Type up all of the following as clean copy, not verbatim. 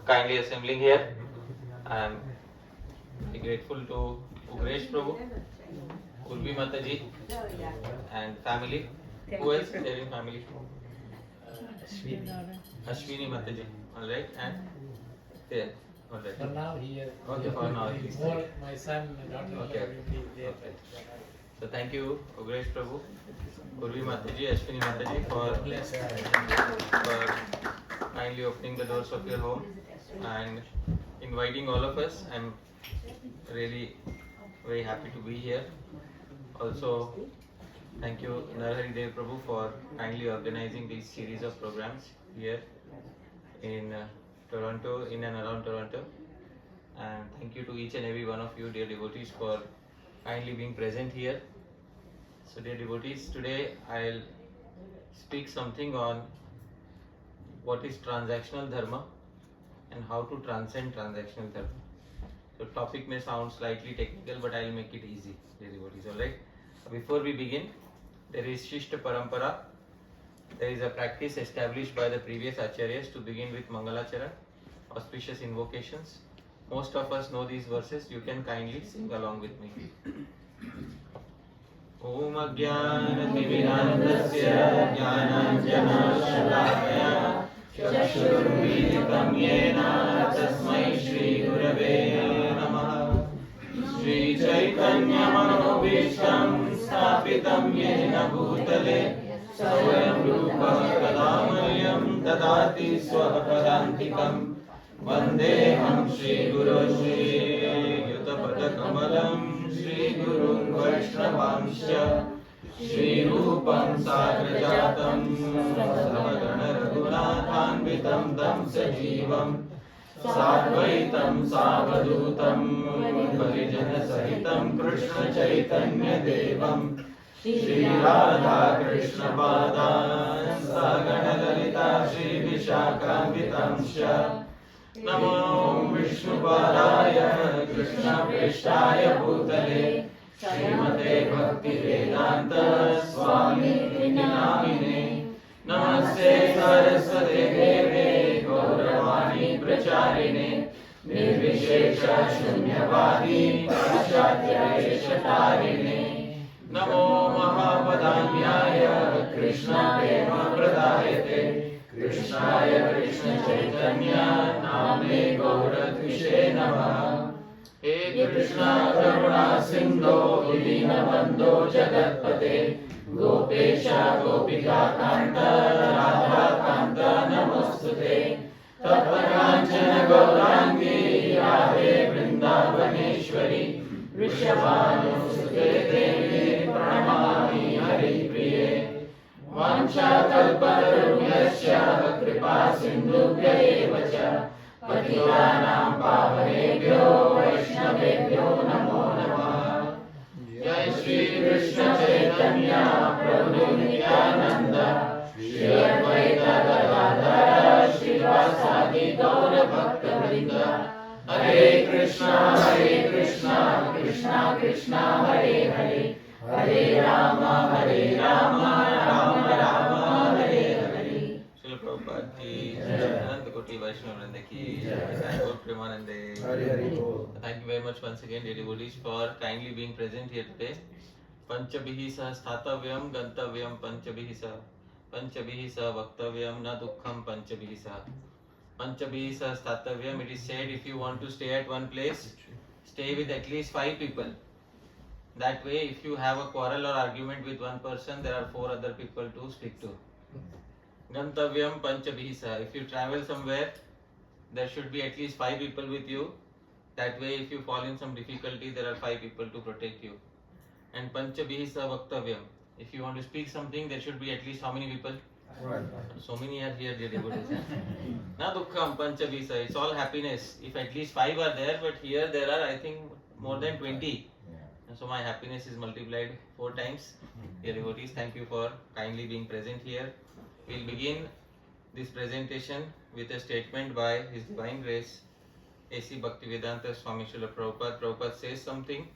kindly assembling here. I am very grateful to Ugresh Prabhu, Urvi Mataji, and family. Who else is there in family? Ashwini Mataji. All right, and there. All right. For now, here. Okay, for now he is More there. my son, daughter, Okay. will be there. Okay. So thank you, Ugresh Prabhu, Urvi Mataji, Ashwini Mataji for kindly opening the doors of your home and inviting all of us. I'm really very happy to be here. Also, thank you, Narhari Dev Prabhu, for kindly organizing this series of programs here in Toronto, in and around Toronto. And thank you to each and every one of you, dear devotees, for kindly being present here. So, dear devotees, today I'll speak something on what is transactional dharma and how to transcend transactional dharma. So, topic may sound slightly technical, but I'll make it easy, dear devotees. All right. Before we begin, there is Shishta Parampara. There is a practice established by the previous acharyas to begin with Mangalacharan, auspicious invocations. Most of us know these verses. You can kindly sing along with me. Om Ajnanatimirandasya Jnananjanashalakaya Chakshurmilitam Yena Tasmai Shri Gurave Namaha. Shri Chaitanya Manobhishtam Sthapitam Yena Bhutale Swayam Rupa Kadamaryam Dadati Swapadantikam Vandeham Shri Guru Shri Yutapada Kamalam Shri Gurun Vaishnavamsya Shri Rupam Sagrajatam Savagana Raghunathanvitam Tam Sajivam Sadvaitam Savadutam Parijana Sahitam Krishna Chaitanya Devam Shri Radha Krishna Padan Sagana Lalita Shri Vishakhamvitamsha Namo Vishnupadaya Krishna Preshthaya Bhutale Srimate Bhakti Vedanta Swami Namine Namaste Saraswate Deve Gauravani Pracharine Nirvishesha Shunyavadi Paschatya Veshatarine Namo Mahapadanyaya Krishna Prema Pradayate Krishnaya Krishna Chaitanya Namne Gauratvishe Namaha. He Krishna Karuna Sindho Dina Bandho Jagatpate Gopesha Gopika Kanta Radha Kanta Namostute Tapakanchana Gaurangi Radhe Vrindavaneshwari Vrishabhanusute Devi Pranamami Hari Priye Vancha kalpatarumyasya kripa sindhubhya eva cha patitanam pavanebhyo vaishnavebhyo namo namah. Jai Shri Krishna Chaitanya Prabhu Nityananda Shri Advaita Gadadhara Shri Vasadi Gaura Bhakta Vrinda Hare Krishna Krishna Krishna Hare Hare Hare Rama Rama Rama Hare Hare. Srila Prabhupada ki Ananda Koti Vaishnava Vrinda ki Gaur Premanande. Thank you very much once again, dear devotees, for kindly being present here today. Panchabhihi sah sthathavyam gantavyam panchabhihi sah vaktavyam na dukkham panchabhihi sah. Panchabhihi sah sthathavyam. It is said if you want to stay at one place, stay with at least 5 people. That way, if you have a quarrel or argument with one person, there are 4 other people to speak to. Gantavyam panchabhihi sah. If you travel somewhere, there should be at least 5 people with you. That way, if you fall in some difficulty, there are 5 people to protect you. And panchabhihi sah vaktavyam. If you want to speak something, there should be at least how many people? Right. So many are here, dear devotees. Na dukkham panchabhihi sah. It's all happiness. If at least 5 are there, but here there are, I think, more than 20. And so my happiness is multiplied 4 times. Dear devotees, thank you for kindly being present here. We'll begin this presentation with a statement by His Divine Grace A.C. Bhaktivedanta Swami Srila Prabhupada. Prabhupada says something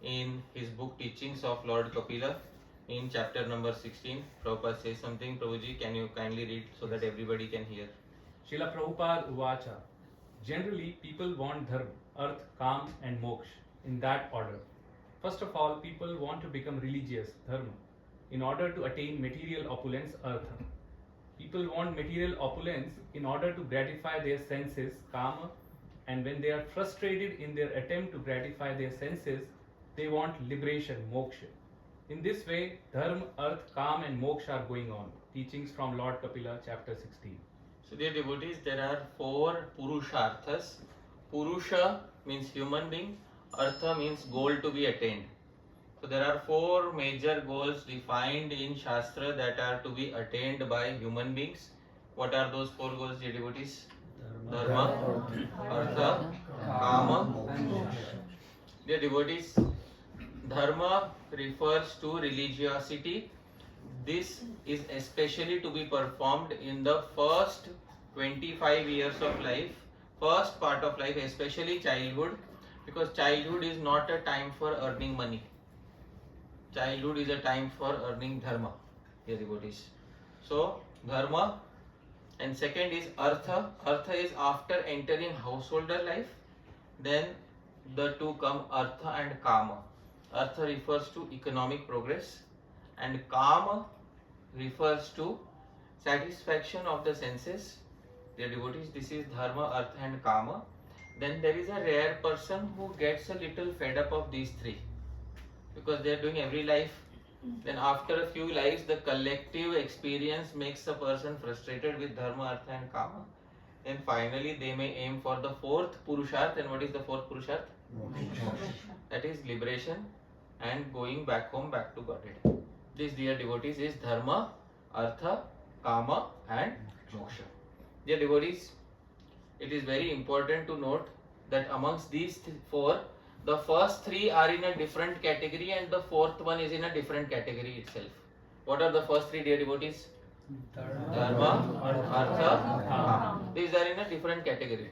in his book Teachings of Lord Kapila in chapter number 16. Prabhupada says something. Prabhuji, can you kindly read so that everybody can hear? Srila Prabhupada Uvacha Generally, people want dharma, earth, kam, and moksha in that order. First of all, people want to become religious, dharma, in order to attain material opulence, artha. People want material opulence in order to gratify their senses, kama, and when they are frustrated in their attempt to gratify their senses, they want liberation, moksha. In this way, dharma, earth, kam, and moksha are going on. Teachings from Lord Kapila, chapter 16. So, dear devotees, there are 4 Purusharthas. Purusha means human being, Artha means goal to be attained. So, there are 4 major goals defined in Shastra that are to be attained by human beings. What are those 4 goals, dear devotees? Dharma, Artha, Kama, and Moksha. Dear devotees, Dharma refers to religiosity. This is especially to be performed in the first 25 years of life, first part of life, especially childhood, because childhood is not a time for earning money. Childhood is a time for earning dharma, dear devotees. So, dharma, and second is artha. Artha is after entering householder life, then the two come artha and kama. Artha refers to economic progress, and kama refers to satisfaction of the senses. Dear devotees, this is dharma, artha and kama. Then there is a rare person who gets a little fed up of these 3 because they are doing every life. Then after a few lives, the collective experience makes a person frustrated with dharma, artha and kama. Then finally they may aim for the 4th purusharth. And what is the 4th purusharth? That is liberation and going back home, back to Godhead. This, dear devotees, is dharma, artha, kama and moksha. Dear devotees, it is very important to note that amongst these 4, the first 3 are in a different category and the 4th one is in a different category itself. What are the first 3, dear devotees? Dharma, artha, kama. These are in a different category.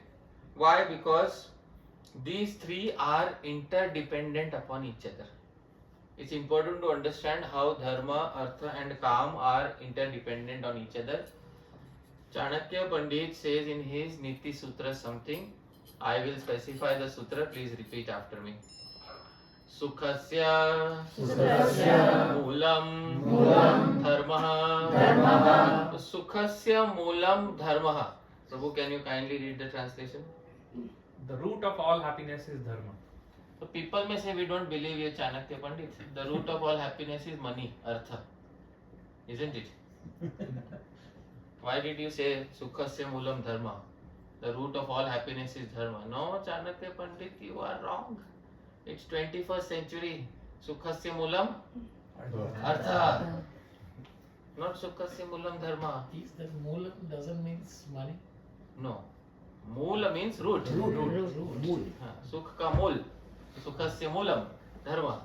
Why? Because these 3 are interdependent upon each other. It's important to understand how dharma, artha and kam are interdependent on each other. Chanakya Pandit says in his Niti Sutra something. I will specify the sutra, please repeat after me. Sukhasya Moolam Dharmaha. Sukhasya Moolam Dharmaha. Prabhu, can you kindly read the translation? The root of all happiness is dharma. So people may say we don't believe you, Chanakya Pandit. The root of all happiness is money, artha. Isn't it? Why did you say Sukhasya Moolam Dharma? The root of all happiness is dharma. No, Chanakya Pandit, you are wrong. It's 21st century. Sukhasya Moolam Artha. Not Sukhasya Moolam Dharma. Is that moolam doesn't mean money? No. Moola means root. Root. Sukh ka mool. Sukhasya Moolam Dharma.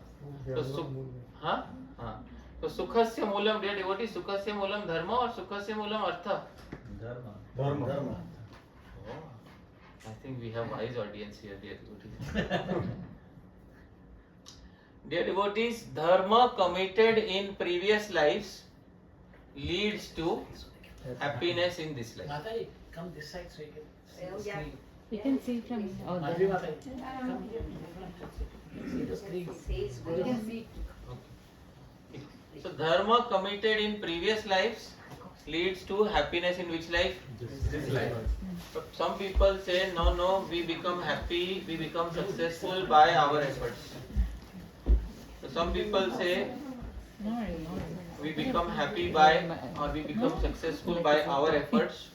So Sukhasya Moolam, dear devotee, Sukhasya Moolam Dharma or Sukhasya Moolam Artha? Dharma. Oh, I think we have wise audience here, dear devotees. Dear devotees, dharma committed in previous lives leads to happiness in this life. Mataji, come this side so you can see the screen. You can see from here. Oh, Madhuri there. Mataji, come here. See the screen. You can see. So dharma committed in previous lives leads to happiness in which life? This life. But some people say no, we become happy, we become successful by our efforts. So some people say we become happy by or we become successful by our efforts.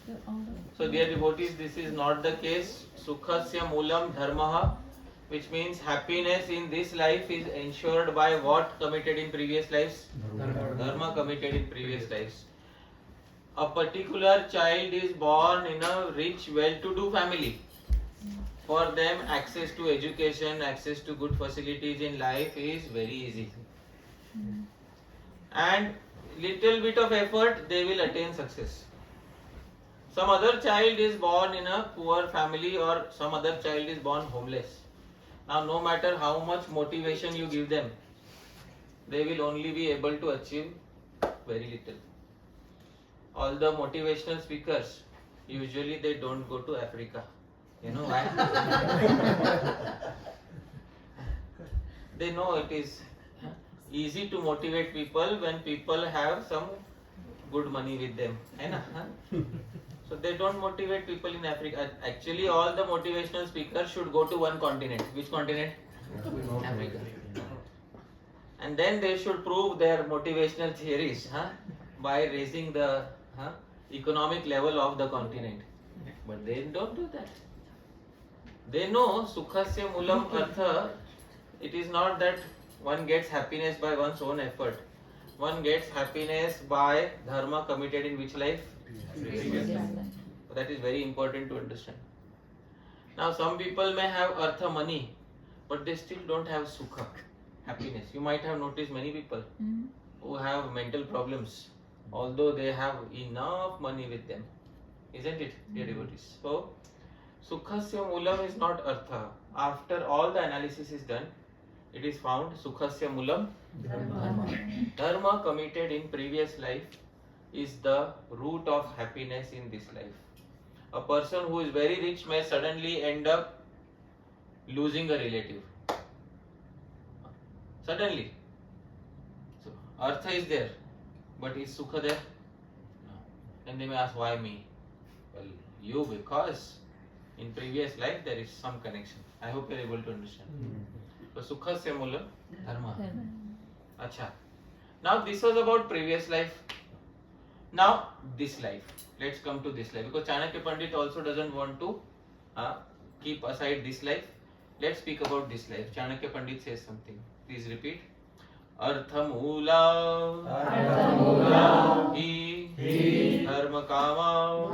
So dear devotees, this is not the case. Sukhasya Moolam Dharmaha, which means happiness in this life is ensured by what committed in previous lives? Dharma committed in previous lives. A particular child is born in a rich, well-to-do family. For them, access to education, access to good facilities in life is very easy. And little bit of effort, they will attain success. Some other child is born in a poor family or some other child is born homeless. Now, no matter how much motivation you give them, they will only be able to achieve very little. All the motivational speakers, usually they don't go to Africa. You know why? They know it is easy to motivate people when people have some good money with them. है ना? So they don't motivate people in Africa. Actually, all the motivational speakers should go to one continent. Which continent? Africa. And then they should prove their motivational theories by raising the economic level of the continent. But they don't do that. They know Sukhasya Mulam Artha. It is not that one gets happiness by one's own effort. One gets happiness by dharma committed in which life? Previous life. That is very important to understand. Now some people may have artha money, but they still don't have sukha, happiness. You might have noticed many people who have mental problems, although they have enough money with them. Isn't it, dear devotees? So, Sukhasya Mulam is not artha. After all the analysis is done, it is found Sukhasya Mulam Dharma. Dharma committed in previous life is the root of happiness in this life. A person who is very rich may suddenly end up losing a relative. Suddenly. So, artha is there, but is sukha there? No. And they may ask, why me? Well, you, because in previous life there is some connection. I hope you are able to understand. So, Sukhasya Mulam Dharma. Acha. Now, this was about previous life. Now, this life. Let's come to this life. Because Chanakya Pandit also doesn't want to keep aside this life. Let's speak about this life. Chanakya Pandit says something. Please repeat. Arthamula hi dharma kama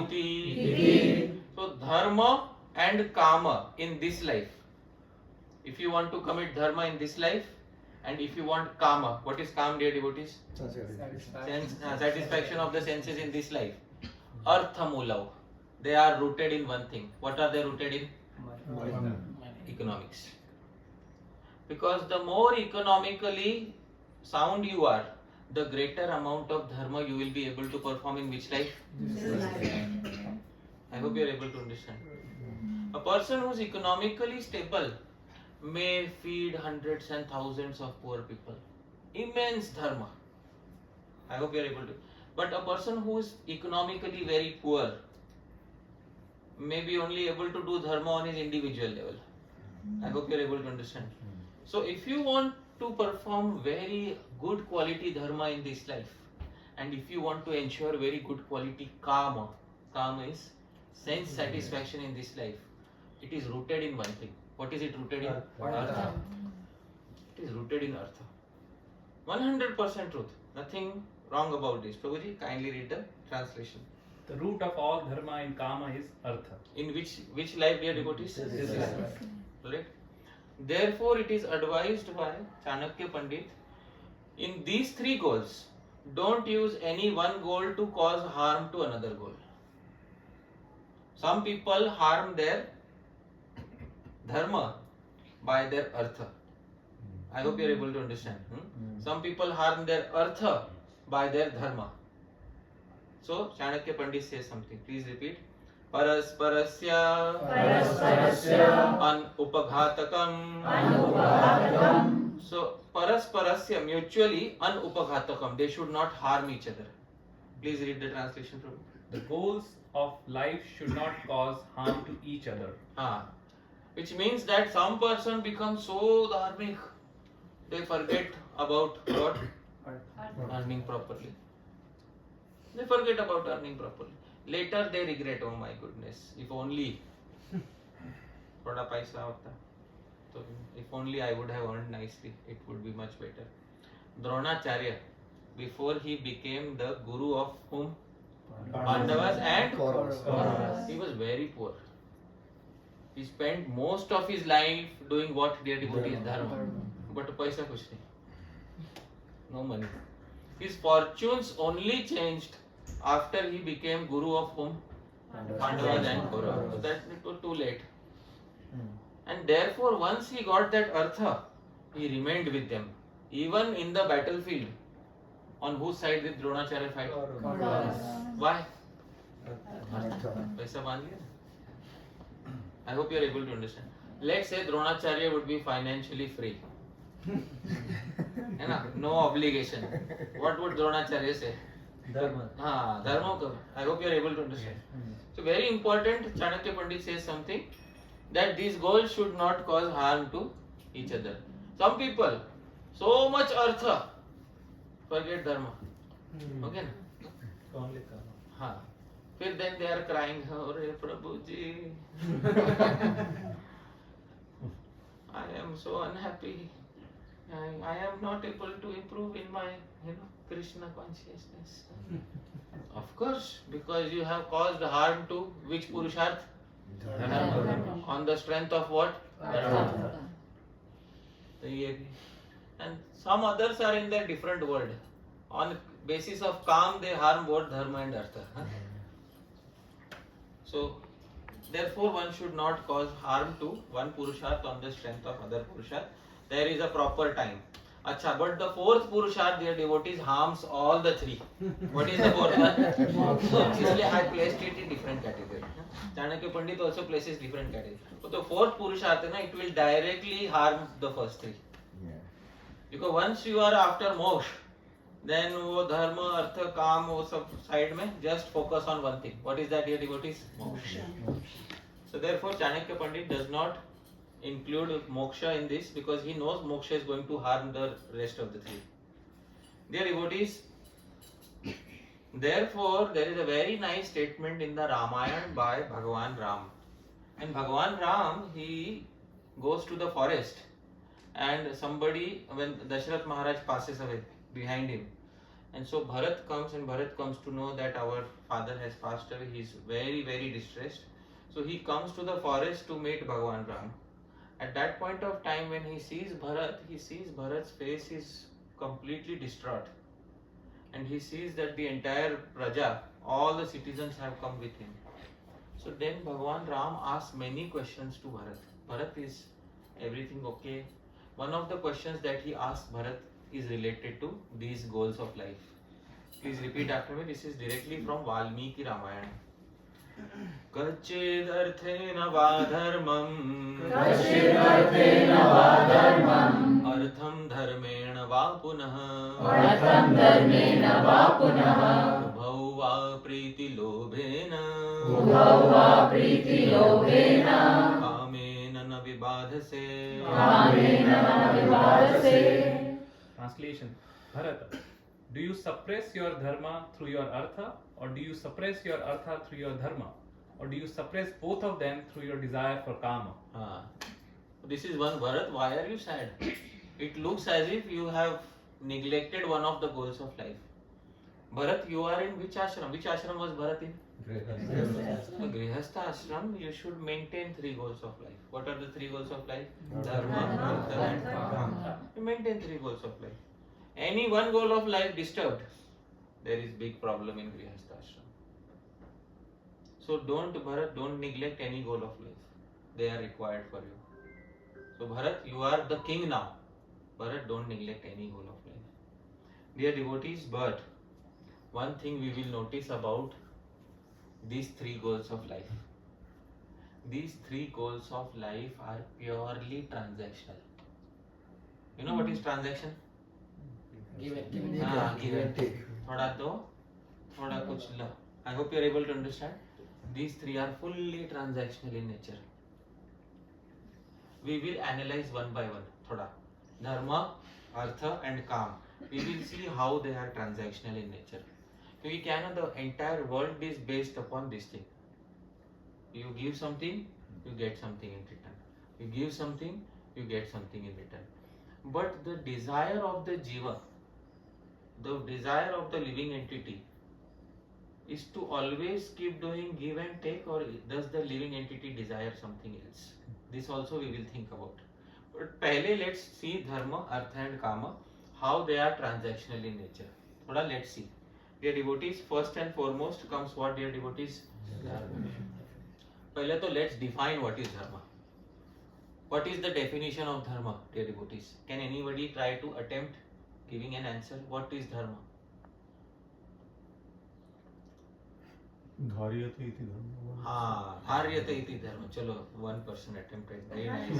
iti. So dharma and kama in this life. If you want to commit dharma in this life, and if you want kama, what is kama, dear devotees? Satisfaction of the senses in this life. Arthamula. They are rooted in one thing. What are they rooted in? Economics. Because the more economically sound you are, the greater amount of dharma you will be able to perform in which life? This life. I hope you are able to understand. A person who is economically stable may feed hundreds and thousands of poor people. Immense dharma. I hope you are able to. But a person who is economically very poor may be only able to do dharma on his individual level. I hope you are able to understand. So if you want to perform very good quality dharma in this life, and if you want to ensure very good quality kama is sense satisfaction in this life, it is rooted in one thing. What is it rooted in? Artha. It is rooted in artha. 100% truth. Nothing wrong about this. Prabhuji, kindly read the translation. The root of all dharma in kama is artha. In which life, dear devotees? This life. Right? Therefore, it is advised by Chanakya Pandit, in these three goals, don't use any one goal to cause harm to another goal. Some people harm their dharma by their artha. I hope you are able to understand. Some people harm their artha by their dharma. So, Chanakya Pandit says something. Please repeat. Parasparasya anupaghatakam. So, parasparasya, mutually anupaghatakam. They should not harm each other. Please read the translation from. The goals of life should not cause harm to each other. Which means that some person becomes so dharmic, they forget about what? Earning properly. They forget about earning properly. Later they regret, oh my goodness, if only thoda paisa hota. So if only I would have earned nicely, it would be much better. Dronacharya, before he became the guru of whom? Pandavas and Kauravas. He was very poor. He spent most of his life doing what, dear devotees? Dharma. But paisa kuch nahi. No money. His fortunes only changed after he became guru of whom? Pandavas and Kauravas. So that it was too late. And therefore, once he got that artha, he remained with them. Even in the battlefield. On whose side did Dronacharya fight? Why? Paisa maan liya. I hope you are able to understand. Let's say Dronacharya would be financially free. है ना? No obligation. What would Dronacharya say? Dharma. Dharma ka. I hope you are able to understand. So very important, Chanakya Pandit says something that these goals should not cause harm to each other. Some people, so much artha, forget dharma. Okay na? Only karma. हाँ. फिर then they are crying, अरे प्रभु जी, I am so unhappy. I am not able to improve in my, Krishna consciousness. Of course, because you have caused harm to which Purusharth? Dharma. On the strength of what? Dharma. So and some others are in their different world. On basis of calm, they harm both dharma and artha. So, therefore, one should not cause harm to one Purusharth on the strength of other Purusharth. There is a proper time. Acha, but the fourth Purusharth, dear devotees, harms all the three. What is the fourth one? Actually, I placed it in different category. Chanakya Pandit also places different category. But the fourth Purusharth, it will directly harm the first three. Because once you are after moksha, then वो धर्म अर्थ काम वो सब side में just focus on one thing. What is that, dear devotees? Moksha. So therefore Chanakya Pandit does not include moksha in this because he knows moksha is going to harm the rest of the three. Dear devotees, therefore there is a very nice statement in the Ramayana by Bhagavan Ram. And Bhagavan Ram, he goes to the forest and somebody, when Dasharath Maharaj passes away behind him, and so Bharat comes to know that our father has passed away. He is very, very distressed. So he comes to the forest to meet Bhagavan Ram. At that point of time when he sees Bharat's face is completely distraught. And he sees that the entire Praja, all the citizens have come with him. So then Bhagavan Ram asks many questions to Bharat. Bharat, is everything okay? One of the questions that he asked Bharat is related to these goals of life. Please repeat after me. This is directly from Valmiki Ramayana. Kachidharthena va dharmam artham dharmena va punah ubhau va priti lobhena kamena na vibadhase. Translation. Bharata, do you suppress your dharma through your artha, or do you suppress your artha through your dharma, or do you suppress both of them through your desire for kama? This is one. Bharat, why are you sad? It looks as if you have neglected one of the goals of life. Bharat, you are in which ashram? Which ashram was Bharat in? Grihastha ashram. You should maintain three goals of life. What are the three goals of life? Dharma, artha and kama. You maintain three goals of life. Any one goal of life disturbed, there is big problem in Grihastha ashram. So Bharat, don't neglect any goal of life. They are required for you. So Bharat, you are the king now. Bharat, don't neglect any goal of life. Dear devotees, but one thing we will notice about these three goals of life. These three goals of life are purely transactional. You know what is transaction? Give and Give and take. Thoda do, thoda kuch lo. I hope you are able to understand. These three are fully transactional in nature. We will analyze one by one. Thoda. Dharma, artha and kam. We will see how they are transactional in nature. We can, the entire world is based upon this thing. You give something, you get something in return. You give something, you get something in return. But the desire of the jiva, the desire of the living entity, is to always keep doing give and take, or does the living entity desire something else? This also we will think about. But pehle let's see dharma, artha and kama, how they are transactional in nature. Thoda let's see. Dear devotees, first and foremost comes what, dear devotees? Dharma. Pehle to let's define what is dharma. What is the definition of dharma, dear devotees? Can anybody try to attempt giving an answer? What is dharma? धार्यते इति धर्मः. हाँ, धार्यते इति dharma. चलो, one person attempted. Very nice.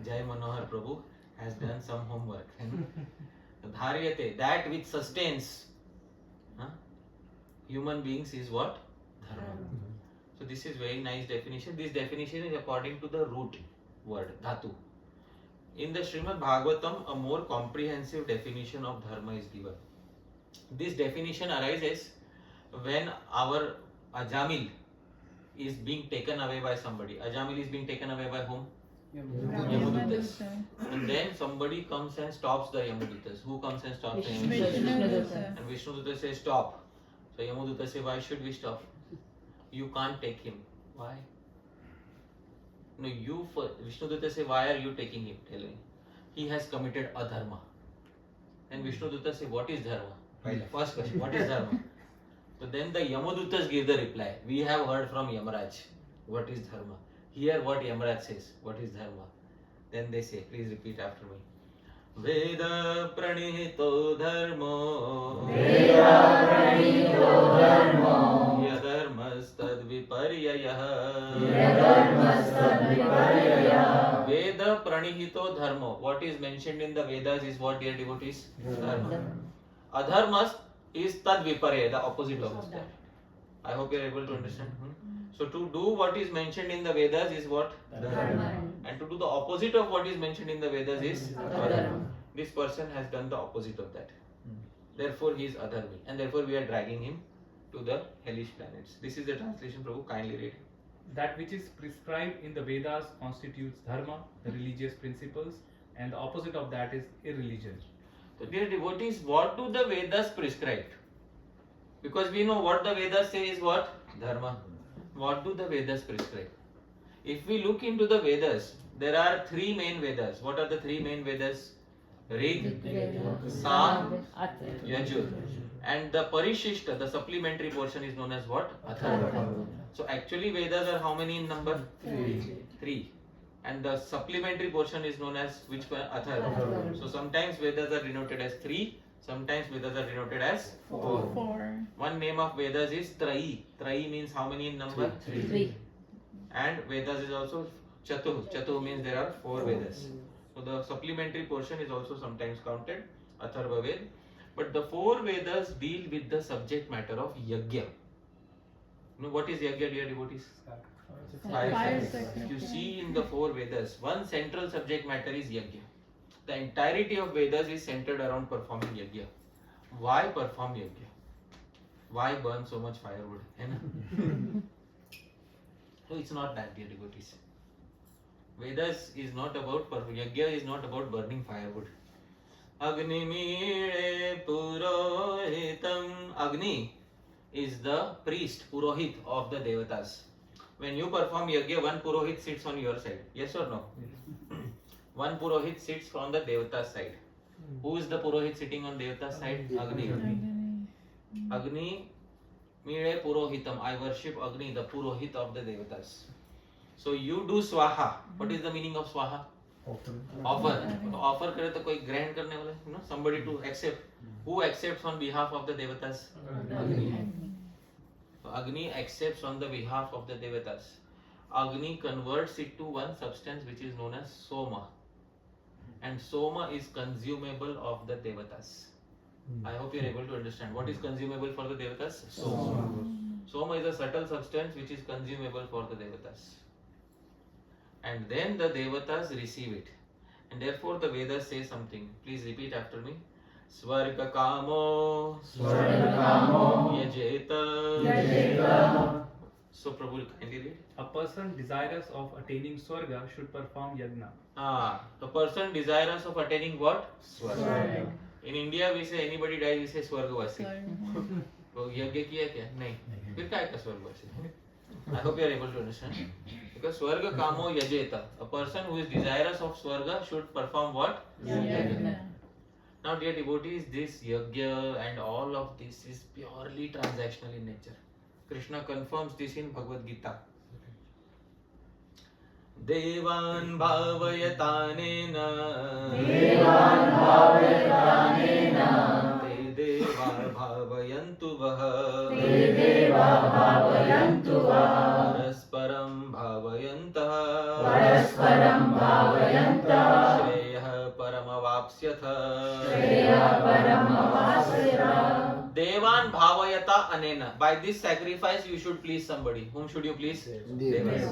Jai Manohar Prabhu has done some homework. Dharyate, that which sustains human beings is what? Dharma. So this is very nice definition. This definition is according to the root word, dhatu. In the Srimad Bhagavatam, a more comprehensive definition of dharma is given. This definition arises when our Ajamil is being taken away by somebody. Ajamil is being taken away by whom? Yamudutas. And then somebody comes and stops the Yamudutas. Who comes and stops the Yamudutas? And Vishnudutta says stop. So Yamuduta says, why should we stop? You can't take him. Why? No, Vishnudutta says, why are you taking him? Tell me. He has committed adharma. And Vishnudutta says, what is dharma? First question, what is dharma? So then the Yamudutas give the reply. We have heard from Yamaraj. What is dharma? Here what Yamaraj says. What is dharma? Then they say, please repeat after me. Veda pranihito dharmo Veda pranihito dharmo Yadharmastad viparyayah Yadharmastad viparyayah Veda pranihito dharmo. What is mentioned in the Vedas is what, dear devotees? Dharma. Adharmas is tad viparya, the opposite of that. I hope you are able to understand. So to do what is mentioned in the Vedas is what? Dharma. And to do the opposite of what is mentioned in the Vedas is Adharma. This person has done the opposite of that. Therefore he is adharmi. And therefore we are dragging him to the hellish planets. This is the translation, Prabhu. Kindly read. That which is prescribed in the Vedas constitutes dharma, the religious principles, and the opposite of that is irreligion. So dear devotees, what do the Vedas prescribe? Because we know what the Vedas say is what? Dharma. What do the Vedas prescribe? If we look into the Vedas, there are three main Vedas. What are the three main Vedas? Rig, Sam, Yajur. And the Parishishta, the supplementary portion is known as what? Atharva. So actually Vedas are how many in number? Three. And the supplementary portion is known as which one? Atharva. So sometimes Vedas are denoted as 3, sometimes Vedas are denoted as 4. One name of Vedas is Trai. Trai means how many in number? 3. And Vedas is also Chatuh. Chatuh means there are 4 Vedas. So the supplementary portion is also sometimes counted Atharva Ved. But the 4 Vedas deal with the subject matter of Yajna. You know what is Yajna, dear devotees? Fire sacrifice. You see in the 4 Vedas, one central subject matter is Yajna. The entirety of Vedas is centered around performing Yajna. Why perform Yajna? Why burn so much firewood? So it's not that, dear devotees. Vedas is not about Yajna is not about burning firewood. Agni mire purohitam. Agni is the priest, purohit of the devatas. When you perform Yajna, one purohit sits on your side. Yes or no? One purohit sits on the devata's side. Who is the purohit sitting on devata's side? Agni. Agni mire purohitam. I worship Agni, the purohit of the devatas. So you do swaha. What is the meaning of swaha? Offer. Offer करे तो कोई ग्रहण करने वाला, you know, somebody to accept. Who accepts on behalf of the devatas? Agni. So Agni accepts on the behalf of the devatas. Agni converts it to one substance which is known as Soma. And Soma is consumable of the devatas. I hope you are able to understand. What is consumable for the devatas? Soma. Soma is a subtle substance which is consumable for the devatas. And then the devatas receive it. And therefore the Vedas say something. Please repeat after me. Swarga kamo yajeta. So Prabhu, kindly read. A person desirous of attaining Swarga should perform Yajna. The person desirous of attaining what? Swarga. In India we say anybody dies we say Swargavasi. तो यज्ञ किया क्या? नहीं. फिर क्या है स्वर्गवासी? I hope you are able to understand. Because Swarga Kamo Yajeta. A person who is desirous of Swarga should perform what? Yajna. Now dear devotees, this Yajna and all of this is purely transactional in nature. Krishna confirms this in Bhagavad Gita. Devan bhavayatanena te deva bhavayantu vaha भावयन्तु वा परस्परं भावयन्तः परस्परं भावयन्तः श्रेयः परमवाप्स्यथ श्रेयः परमवाप्स्यथ Devan bhavayata anena. By this sacrifice you should please somebody. Whom should you please? Devas.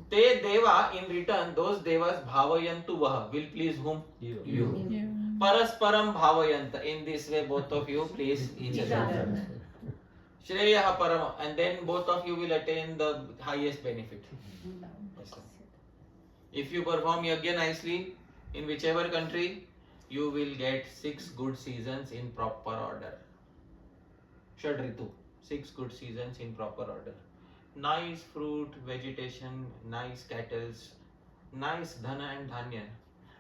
Te deva in return, those devas bhavayantu vaha will please whom? You. Parasparam bhavayanta. In this way both of you please each other. Shreyaha parama. And then both of you will attain the highest benefit. Yes, sir. If you perform yajna nicely in whichever country, you will get 6 good seasons in proper order. Shadritu, 6 good seasons in proper order. Nice fruit, vegetation, nice cattle, nice dhana and dhanya,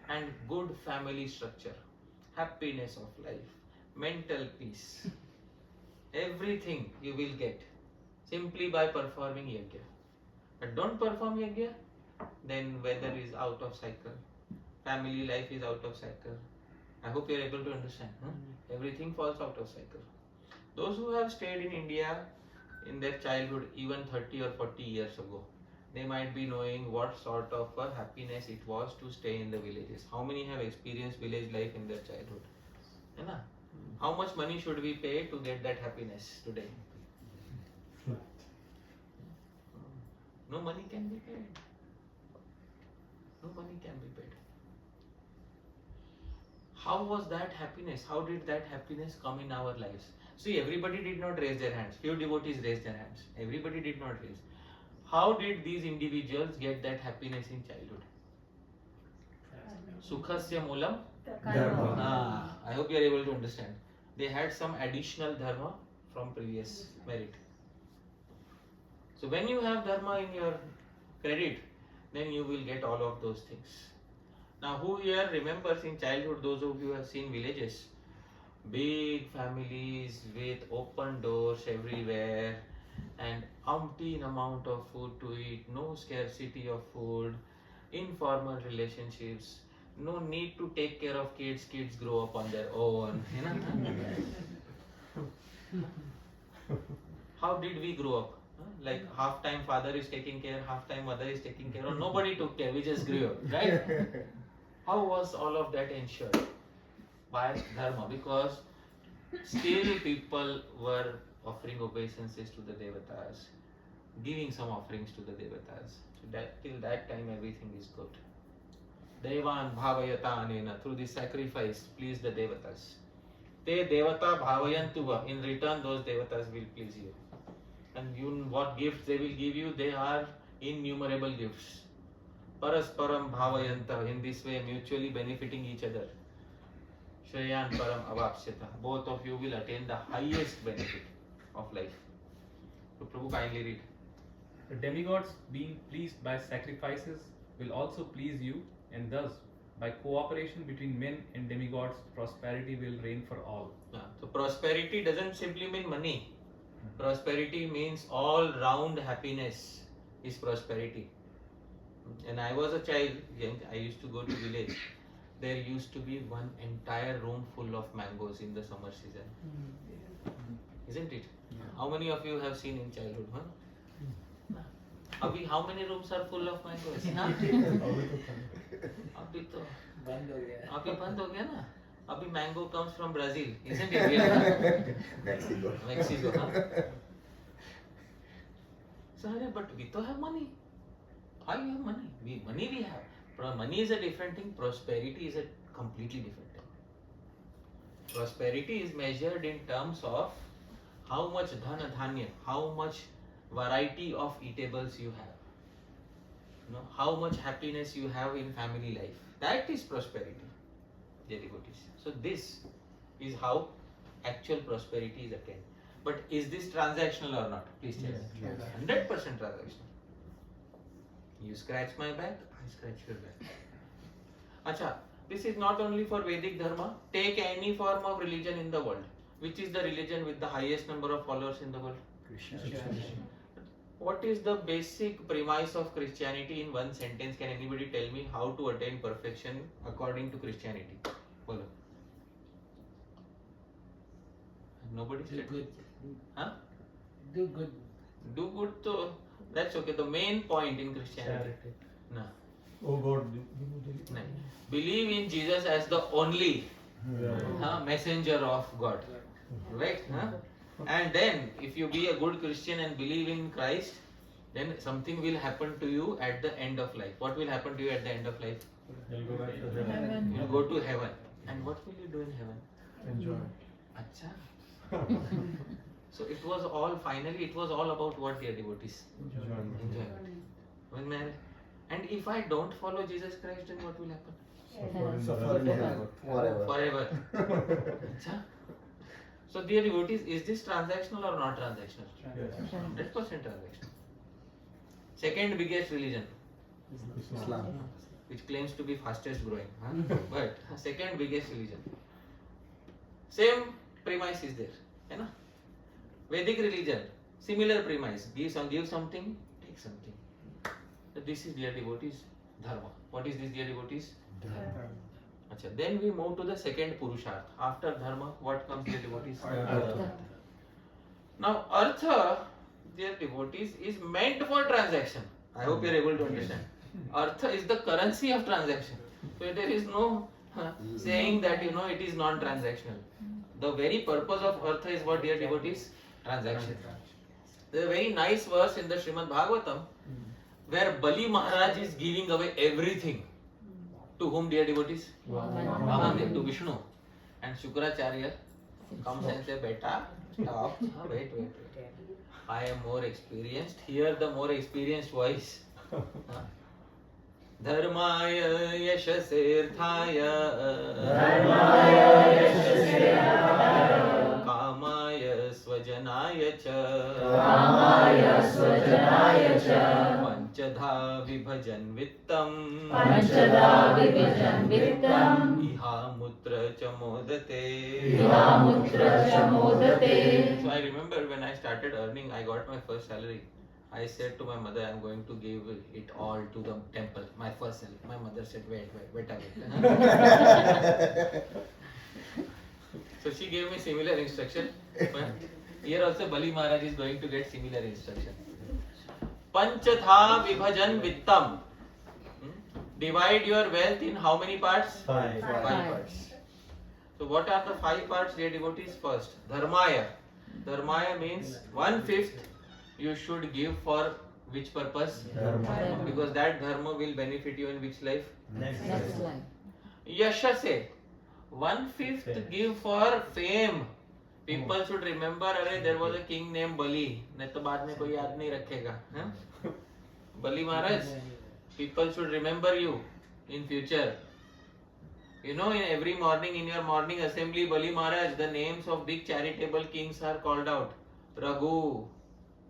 and good family structure, happiness of life, mental peace. Everything you will get simply by performing yajna. But don't perform yajna, then weather is out of cycle, family life is out of cycle. I hope you are able to understand. Everything falls out of cycle. Those who have stayed in India in their childhood, even 30 or 40 years ago, they might be knowing what sort of a happiness it was to stay in the villages. How many have experienced village life in their childhood? Hai. How much money should we pay to get that happiness today? No money can be paid. No money can be paid. How was that happiness? How did that happiness come in our lives? See, everybody did not raise their hands. Few devotees raised their hands. Everybody did not raise. How did these individuals get that happiness in childhood? Sukhasya moolam dharma. I hope you are able to understand. They had some additional dharma from previous merit. So when you have dharma in your credit, then you will get all of those things. Now, who here remembers in childhood, those of you who have seen villages, big families with open doors everywhere and umpteen amount of food to eat, no scarcity of food, informal relationships, no need to take care of kids, kids grow up on their own. How did we grow up? Like half time father is taking care, half time mother is taking care, or nobody took care, we just grew up, right? How was all of that ensured? By dharma, because still people were offering obeisances to the devatas, giving some offerings to the devatas. So that till that time everything is good. Devan bhavayata anena, through this sacrifice please the devatas. Te devata bhavayantuva, in return those devatas will please you. And you, what gifts they will give you, they are innumerable gifts. Parasparam bhavayanta, in this way mutually benefiting each other. Shreyan param avapsyata, both of you will attain the highest benefit of life. So Prabhu, kindly read. The demigods, being pleased by sacrifices, will also please you, and thus, by cooperation between men and demigods, prosperity will reign for all. So prosperity doesn't simply mean money. Prosperity means all round happiness is prosperity. When I was a child, I used to go to village. There used to be one entire room full of mangoes in the summer season. Isn't it? How many of you have seen in childhood? Abhi, how many rooms are full of mangoes? Abhi to band ho gaya na. Abhi mango comes from Brazil, isn't it? Mexico. So, but we to have money. How you have money? Money we have. Money is a different thing. Prosperity is a completely different thing. Prosperity is measured in terms of how much dhana dhanya, how much variety of eatables you have. How much happiness you have in family life. That is prosperity, dear devotees. So this is how actual prosperity is attained. But is this transactional or not? Please tell me. 100% transactional. You scratch my back, I scratch your back. Acha, this is not only for Vedic Dharma. Take any form of religion in the world. Which is the religion with the highest number of followers in the world? Christianity. What is the basic premise of Christianity in one sentence? Can anybody tell me how to attain perfection according to Christianity? Bolo. Nobody Do said. good. Huh? Do good. Do good, so that's okay. The main point in Christianity. No. Oh God. No. Believe in Jesus as the only messenger of God. Right? And then, if you be a good Christian and believe in Christ, then something will happen to you at the end of life. What will happen to you at the end of life? You'll go back to heaven. You will go to heaven. And what will you do in heaven? Enjoy. Acha. So it was all, finally it was all about what, dear devotees? Enjoyment. And if I don't follow Jesus Christ, then what will happen? Suffer Forever. Acha. So dear devotees, is this transactional or not transactional? Yes. 100% transactional. Second biggest religion, Islam. which claims to be fastest growing, but second biggest religion. Same premise is there, है ना? Vedic religion, similar premise. Give something, take something. So this is, dear devotees, dharma. What is this, dear devotees? Achha, then we move to the second purusharth. After dharma, what comes, dear devotees? Artha. Now, artha, dear devotees, is meant for transaction. I hope you are able to understand. Artha is the currency of transaction. So there is no saying that it is non-transactional. The very purpose of artha is what, dear devotees? Transaction. There is a very nice verse in the Srimad Bhagavatam where Bali Maharaj is giving away everything. To whom, dear devotees? Vaman, to Vishnu. And Shukracharya comes and says, Beta, stop. Wait. I am more experienced. Hear the more experienced voice. Dharmaya yashasirthaya Kamaya swajanaya cha Panchadha vibhajan vittam Iha mutra cha modate. So I remember when I started earning, I got my first salary. I said to my mother, I am going to give it all to the temple, my first salary. My mother said, wait. So she gave me similar instruction. Here also Bali Maharaj is going to get similar instruction. Panchatha vibhajan vittam. Divide your wealth in how many parts? 5 parts. So what are the 5 parts, dear devotees? First, dharmaya. Dharmaya means 1/5 you should give for which purpose? Dharma. Because that dharma will benefit you in which life? Next life. Yashase. 1/5 give for fame. People should remember, there was a king named Bali. नहीं तो बाद में कोई याद नहीं रखेगा. Bali Maharaj. People should remember you in future. In every morning in your morning assembly, Bali Maharaj, the names of big charitable kings are called out. Raghu,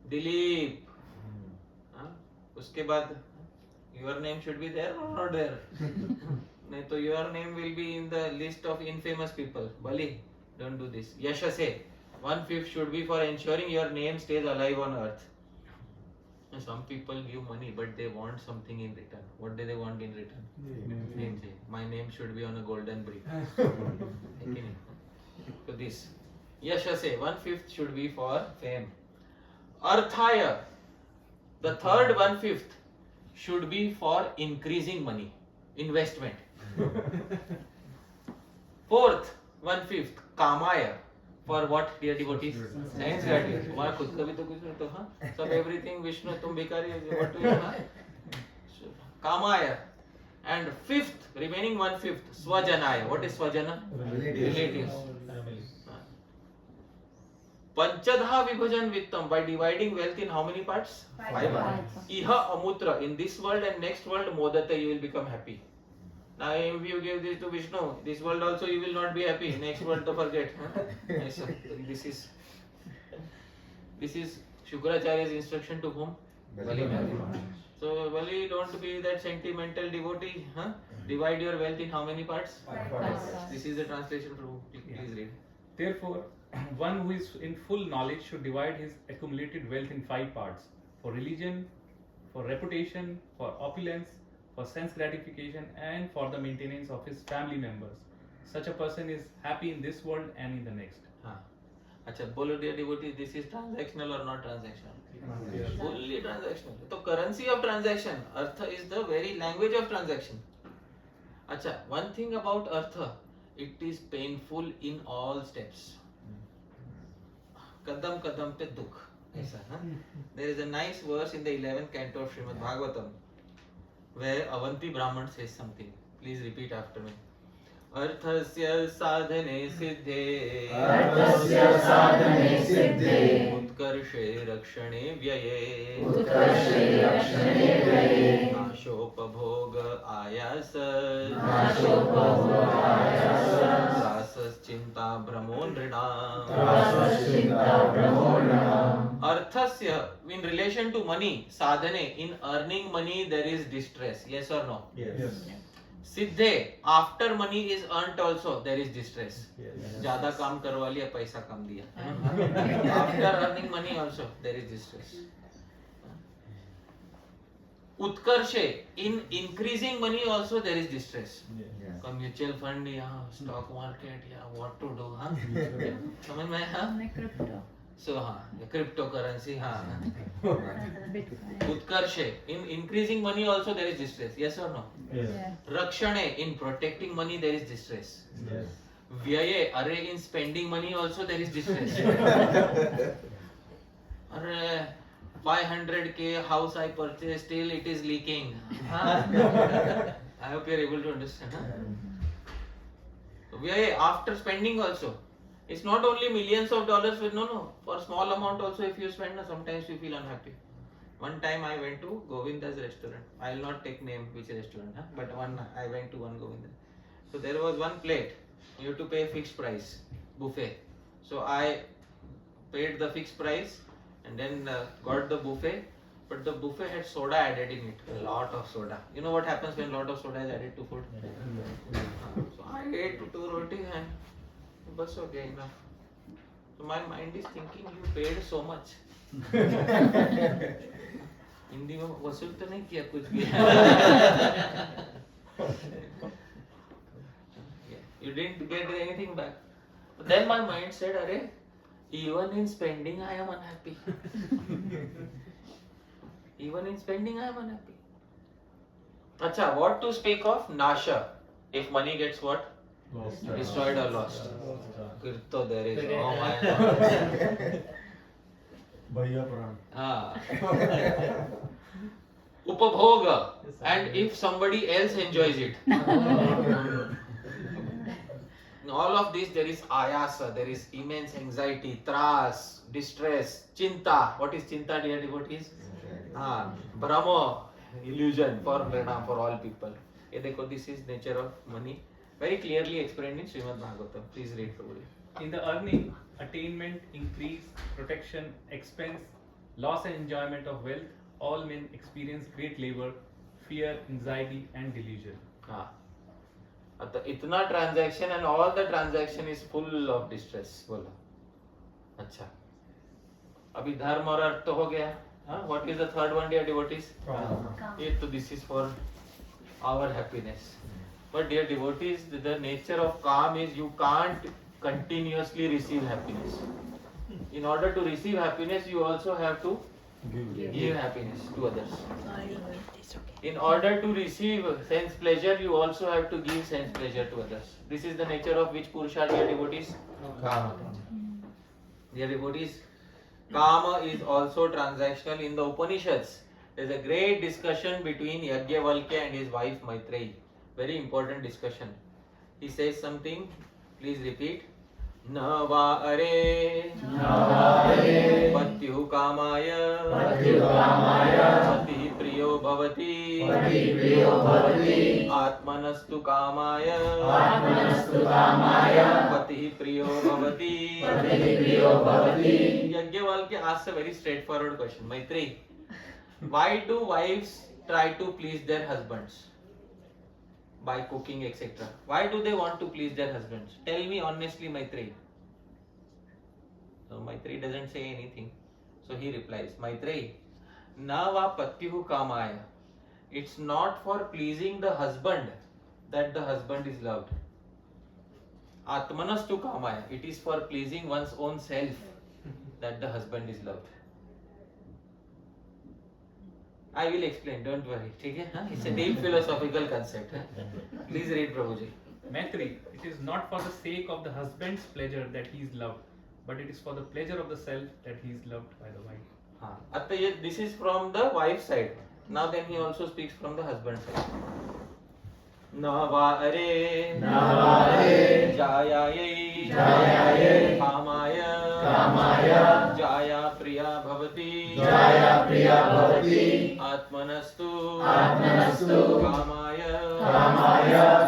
Dilip. Uske baad, your name should be there or not there? नहीं तो your name will be in the list of infamous people. Bali, don't do this. Yashase, 1/5 should be for ensuring your name stays alive on earth. Some people give money, but they want something in return. What do they want in return? Name. My name should be on a golden brick. So this. Yashase, 1/5 should be for fame. Arthaya, the third 1/5 should be for increasing money, investment. Fourth 1/5 kamaya, for what, dear devotees? Sense gratification. तुम्हारा खुद का भी तो कुछ नहीं तो सब everything Vishnu, तुम भिखारी, what do you kamaya. And fifth, remaining 1/5 swajanaya. What is swajana? Relatives. Panchadha vibhajan vittam, by dividing wealth in how many parts? 5 parts. Iha amutra, in this world and next world modate, you will become happy. Now if you give this to Vishnu, this world also you will not be happy. Next world to forget. Yes, this is Shukracharya's instruction to whom? Bali. So Bali, don't be that sentimental devotee. Divide your wealth in how many parts? 5 parts. This is the translation, Prabhu. Please read. Therefore, one who is in full knowledge should divide his accumulated wealth in 5 parts: for religion, for reputation, for opulence, for sense gratification, and for the maintenance of his family members. Such a person is happy in this world and in the next. अच्छा बोलो dear devotees, this is transactional or not transactional? Fully transactional. So currency of transaction, artha is the very language of transaction. अच्छा, one thing about artha, it is painful in all steps. Kadam kadam pe dukh. ऐसा ना? There is a nice verse in the 11th canto of Srimad Bhagavatam where Avanti Brahman says something. Please repeat after me. अर्थस्य साधने सिद्धे उत्कर्षे रक्षणे व्यये नाशोपभोग आयास त्रासश्चिन्ता भ्रमो नृणाम्. Arthasya in relation to money, sadhane, in earning money there is distress. Yes or no? Yes. Siddhe, after money is earned also there is distress. Yes. ज्यादा काम करवा लिया, पैसा कम दिया. After earning money also there is distress. Utkarshe, in increasing money also there is distress. Mutual fund या stock market या what to do, हाँ? समझ में हाँ? So हाँ, cryptocurrency हाँ. Utkarshe, in increasing money also there is distress. Yes or no? Yes. Rakshane, in protecting money there is distress. Yes. Vyaye, array, in spending money also there is distress. Array, 500k house I purchased, still it is leaking. I hope you are able to understand. So Vyaye, after spending also. It's not only millions of dollars, no. For small amount also if you spend, sometimes you feel unhappy. One time I went to Govinda's restaurant. I will not take name which restaurant, but I went to one Govinda. So there was one plate. You have to pay fixed price, buffet. So I paid the fixed price and then got the buffet. But the buffet had soda added in it, a lot of soda. You know what happens when a lot of soda is added to food? So I ate 2 roti and bas okay, enough. So my mind is thinking, you paid so much. Hindi में वसूल तो नहीं किया कुछ भी. You didn't get anything back. But then my mind said, "Arey, even in spending I am unhappy. Even in spending I am unhappy." Acha, what to speak of Nasha? If money gets what? Lost. Destroyed or lost? Kirto there is. Oh my God. Bhaiya Pran. Upabhoga, and if somebody else enjoys it. In all of this there is ayasa, there is immense anxiety, tras, distress, chinta. What is chinta, dear devotees? Brahmo, illusion for all people. This is nature of money. Very clearly explained in Srimad Bhagavatam. Please read Prabhu. In the earning, attainment, increase, protection, expense, loss and enjoyment of wealth, all men experience great labor, fear, anxiety and delusion. Itna transaction and all the transaction is full of distress. Bola. अच्छा. अभी धर्म और अर्थ तो हो गया. What is the third one, dear devotees? This is for our happiness. But dear devotees, the nature of calm is you can't continuously receive happiness. In order to receive happiness, you also have to give happiness to others. In order to receive sense pleasure, you also have to give sense pleasure to others. This is the nature of which Purusha, dear devotees? Kama. Dear devotees, Kama is also transactional in the Upanishads. There is a great discussion between Yajnavalkya and his wife Maitreyi. Very important discussion. He says something, please repeat. न वा अरे पत्युः कामाय पतिः प्रियो भवति आत्मनस्तु कामाय पतिः प्रियो भवति. Yajnavalkya asks a very straightforward question. Maitreyi, why do wives try to please their husbands? By cooking, etc. Why do they want to please their husbands? Tell me honestly, Maitreyi. So Maitreyi doesn't say anything. So he replies, Maitreyi, na va patyuhu kamaya. It's not for pleasing the husband that the husband is loved. Atmanastu kamaya. It is for pleasing one's own self that the husband is loved. I will explain, don't worry. Okay? Huh? It's a deep philosophical concept. Huh? Please read, Prabhuji. Maitri, it is not for the sake of the husband's pleasure that he is loved, but it is for the pleasure of the self that he is loved by the wife. This is from the wife's side. Now then he also speaks from the husband's side. Navare Jayaye Kamaya Jaya Priya Bhavati Atmanastu Kamaya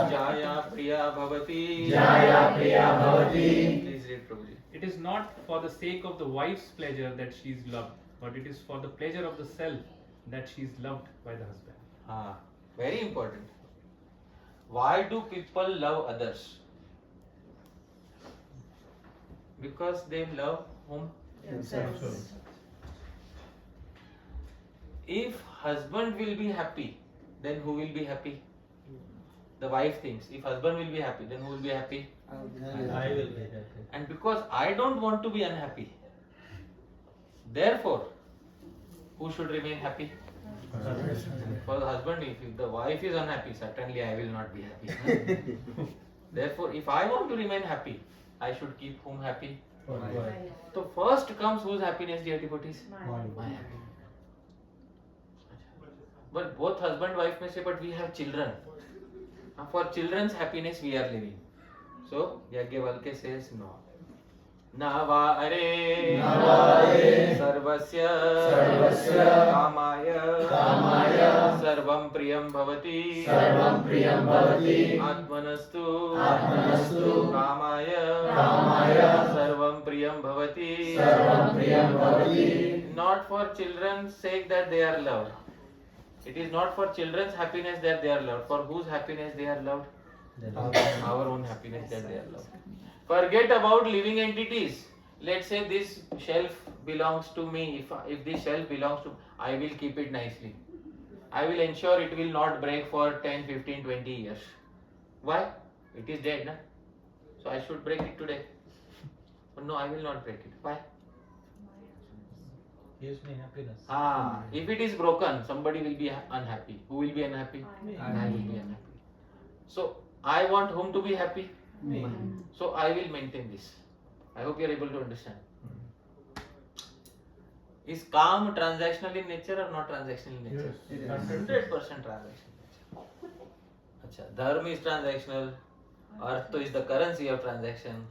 Jaya Priya Bhavati. Please read, Prabhuji. It is not for the sake of the wife's pleasure that she is loved, but it is for the pleasure of the self that she is loved by the husband. Very important. Why do people love others? Because they love whom? Themselves. If husband will be happy, then who will be happy? The wife thinks, if husband will be happy, then who will be happy? I will be happy. And because I don't want to be unhappy, therefore, who should remain happy? For the husband, if the wife is unhappy, certainly I will not be happy. Therefore, if I want to remain happy, I should keep whom happy? So first comes whose happiness, dear devotees? My happiness. But both husband and wife may say, but we have children. For children's happiness we are living. So Yajnavalkya says no. Navare Sarvasya Kamaya Sarvam Priyam Bhavati Atmanastu Kamaya Sarvam Priyam Bhavati. Not for children's sake that they are loved. It is not for children's happiness that they are loved. For whose happiness they are loved? Our own happiness that they are loved. Forget about living entities. Let's say this shelf belongs to me. If this shelf belongs to me, I will keep it nicely. I will ensure it will not break for 10, 15, 20 years. Why? It is dead, na? So I should break it today. But no, I will not break it. Why? Gives me happiness. If it is broken, somebody will be unhappy. Who will be unhappy? I will be unhappy. So I want whom to be happy? Me. So I will maintain this. I hope you are able to understand. Is calm transactional in nature or not transactional in nature? Yes, it is. 100% transactional. Acha, dharma is transactional. Artha is the currency of transaction.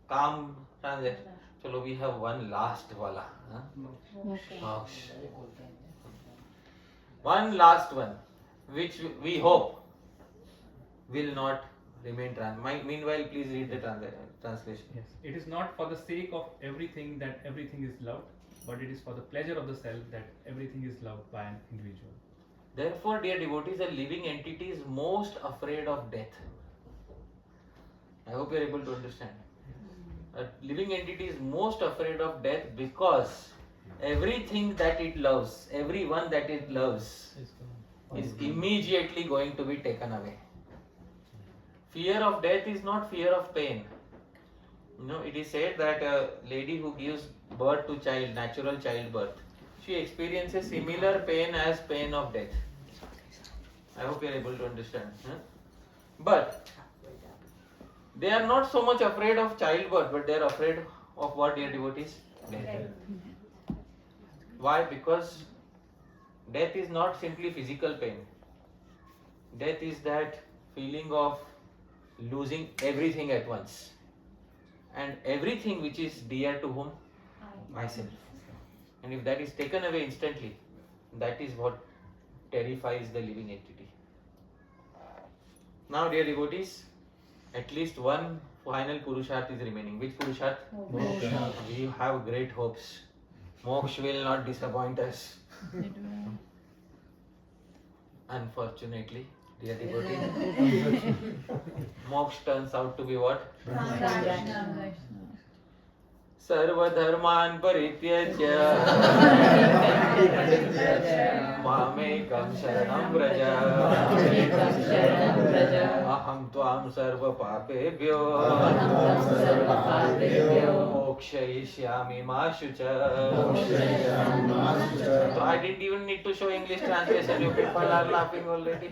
Calm transaction. Chalo, we have one last wala. Huh? Moksha. One last one, which we hope will not remain Meanwhile, please read the translation. Yes. It is not for the sake of everything that everything is loved, but it is for the pleasure of the self that everything is loved by an individual. Therefore, dear devotees, a living entity is most afraid of death. I hope you are able to understand. A living entity is most afraid of death because everything that it loves, everyone that it loves, is immediately going to be taken away. Fear of death is not fear of pain. It is said that a lady who gives birth to child, natural childbirth, she experiences similar pain as pain of death. I hope you are able to understand. But they are not so much afraid of childbirth, but they are afraid of what, dear devotees? Death. Why? Because death is not simply physical pain. Death is that feeling of losing everything at once. And everything which is dear to whom? Myself. And if that is taken away instantly, that is what terrifies the living entity. Now, dear devotees, at least one final Purusharth is remaining. Which Purusharth? Moksha. We have great hopes. Moksha will not disappoint us. Unfortunately, dear devotees, moksha turns out to be what? Sarvadharman parityajya mamekam sharanam vraja अहं त्वां सर्व पापेभ्यो मोक्षयिष्यामि मा शुचः. So I didn't even need to show English translation. You people are laughing already.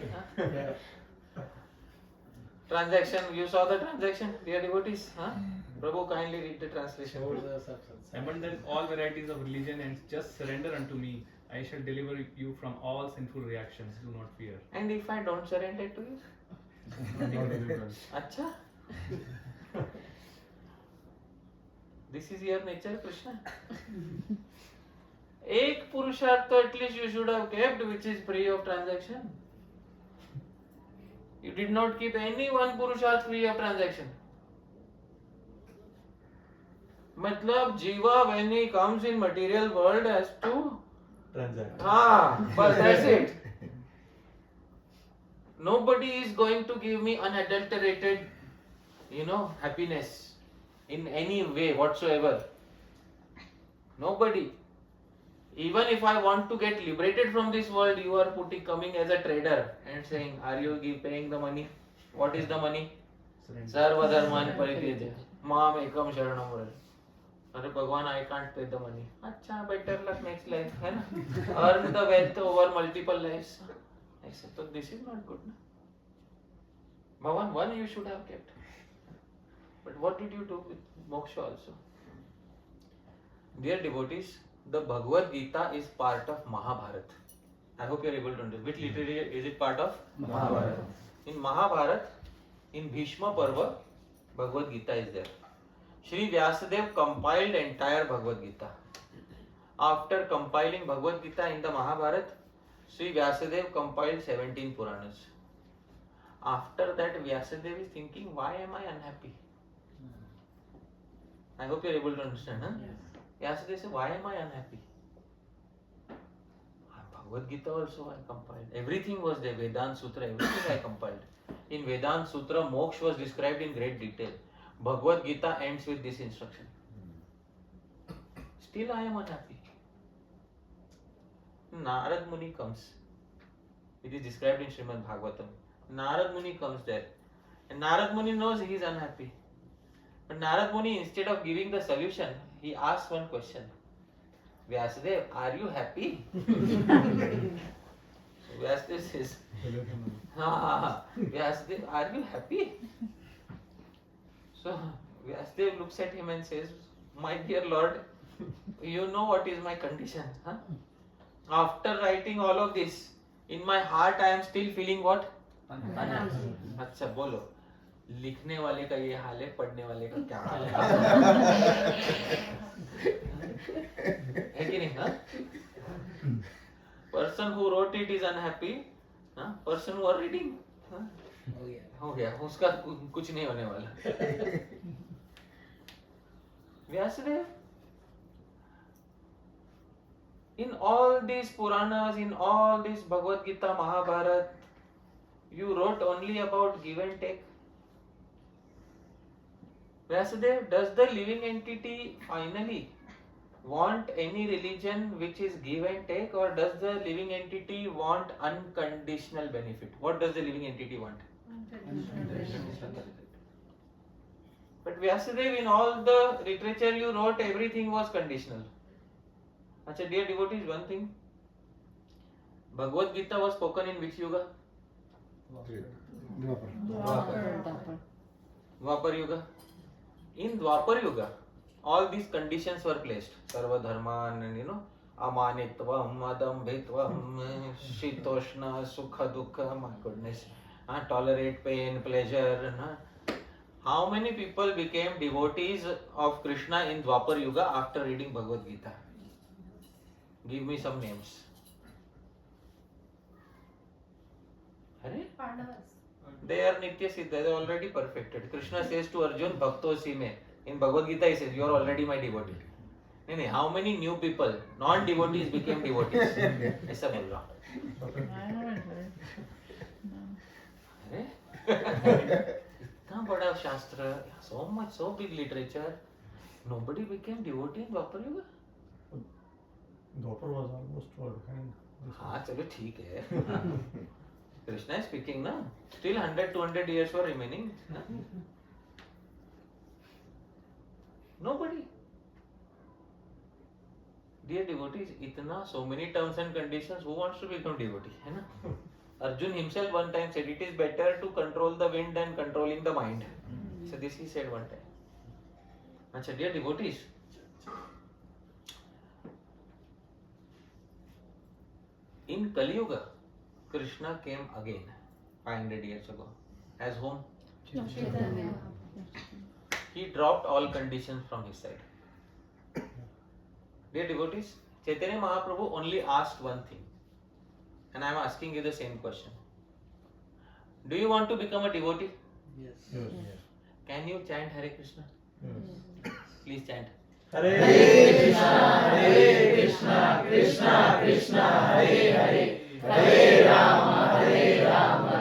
Transaction. You saw the transaction, dear devotees. Prabhu, kindly read the translation. Abandon all varieties of religion and just surrender unto me. I shall deliver you from all sinful reactions. Do not fear. And if I don't surrender to you? Acha? This is your nature, Krishna. एक पुरुषार्थ तो at least you should have kept, which is free of transaction. You did not keep any one purusharth free of transaction. मतलब जीवा when he comes in material world has to Transact. but that's it. Nobody is going to give me unadulterated, happiness in any way whatsoever. Nobody. Even if I want to get liberated from this world, you are coming as a trader and saying, are you paying the money? What is the money? Sarva dharmani parityaja. Mam ekam sharanam vraj. Arre Bhagwan, I can't pay the money. Acha, better luck next life. Hai na? Earn the wealth over multiple lives. I said, so this is not good. Na? Bhagwan, one you should have kept. But what did you do with moksha also? Dear devotees, the Bhagavad Gita is part of Mahabharata. I hope you are able to understand. Which literature is it part of? Mahabharata. In Mahabharata, in Bhishma Parva, Bhagavad Gita is there. Shri Vyasadeva compiled entire Bhagavad Gita. After compiling Bhagavad Gita in the Mahabharata, Shri Vyasadeva compiled 17 Puranas. After that, Vyasadeva is thinking, why am I unhappy? I hope you are able to understand. Vyasadeva said, why am I unhappy? Bhagavad Gita also I compiled. Everything was there. Vedanta Sutra, everything I compiled. In Vedanta Sutra, moksha was described in great detail. Bhagavad Gita ends with this instruction. Still I am unhappy. Narad Muni comes. It is described in Srimad Bhagavatam. Narad Muni comes there. And Narad Muni knows he is unhappy. But Narad Muni, instead of giving the solution, he asks one question. Vyasadeva, are you happy? Vyasadeva says, Vyasadeva, are you happy? So Vyasadeva looks at him and says, my dear Lord, you know what is my condition. After writing all of this, in my heart I am still feeling what? अच्छा बोलो, लिखने वाले का ये हाल है, पढ़ने वाले का क्या हाल है? है कि नहीं? Person who wrote it is unhappy. Person who are reading, हो गया, उसका कुछ नहीं होने वाला. Vyasadeva, in all these Puranas, in all this Bhagavad Gita, Mahabharata, you wrote only about give and take. Vyasadeva, does the living entity finally want any religion which is give and take, or does the living entity want unconditional benefit? What does the living entity want? Unconditional. But Vyasadeva, in all the literature you wrote, everything was conditional. Achha, dear devotees, one thing. Bhagavad Gita was spoken in which yuga? Dwapar Yuga. In Dwapar Yuga, all these conditions were placed. Sarva dharman and amanitvam, adambhitvam, shitoshna, sukha dukha, my goodness. Tolerate pain, pleasure. How many people became devotees of Krishna in Dwapar Yuga after reading Bhagavad Gita? Give me some names. They are Nitya Siddha, they are already perfected. Krishna says to Arjun, Bhakto si me. In Bhagavad Gita he says, you are already my devotee. How many new people, non-devotees became devotees? ऐसा बोल रहा हूँ. इतना बड़ा शास्त्र, so much, so big literature, nobody became devotee in Dwapar Yuga. Dwapar was almost all. हाँ चलो ठीक है. Krishna is speaking, na? Still 100-200 years were remaining. Na? Nobody. Dear devotees, itna so many terms and conditions. Who wants to become devotee? Hai na? Arjun himself one time said it is better to control the wind than controlling the mind. So this he said one time. Achha, dear devotees, in Kali Yuga, Krishna came again 500 years ago. As whom? He dropped all conditions from his side. Dear devotees, Chaitanya Mahaprabhu only asked one thing. And I am asking you the same question. Do you want to become a devotee? Yes. Yes. Can you chant Hare Krishna? Yes. Please chant. Hare Hare Krishna, Krishna Krishna, Hare Hare, Hare Rama, Rama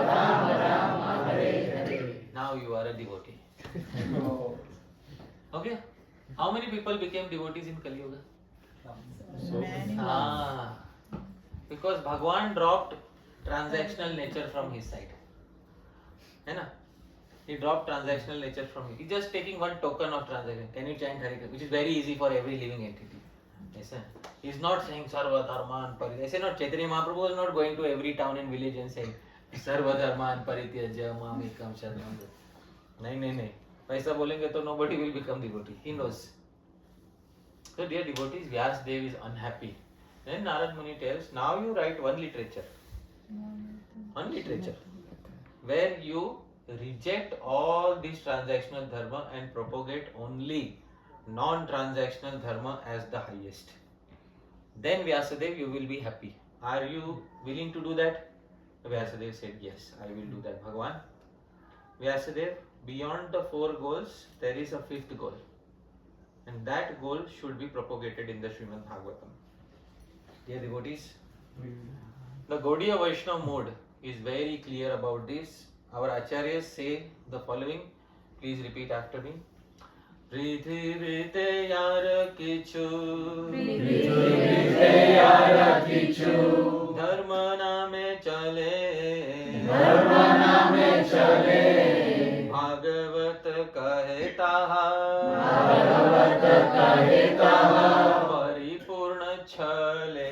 Rama, Hare Hare. Now you are a devotee. Okay? How many people became devotees in Kali Yuga? Because Bhagwan dropped transactional nature from his side. Hai na? He dropped transactional nature from him. He's just taking one token of transaction. Can you chant Hare Krishna? Which is very easy for every living entity. Yes, sir. He's not saying Sarva Dharman Parityaja. Say not, Chaitanya Mahaprabhu was not going to every town and village and saying Sarva Dharman Parityaja Mamekam Sharanam. No. Paisa bolenge to nobody will become devotee. He knows. So dear devotees, Vyasdev is unhappy. Then Narad Muni tells, now you write one literature, where you reject all this transactional dharma and propagate only non-transactional dharma as the highest. Then Vyasadev, you will be happy. Are you willing to do that? Vyasadev said, yes, I will do that, Bhagavan. Vyasadev, beyond the 4 goals, there is a 5th goal. And that goal should be propagated in the Srimad Bhagavatam. Dear devotees, the Gaudiya Vaishnava mode is very clear about this. Our acharyas say the following. Please repeat after me. Prithivite yara kichu, dharma name chale, Bhagavat kaheta, paripurna chale.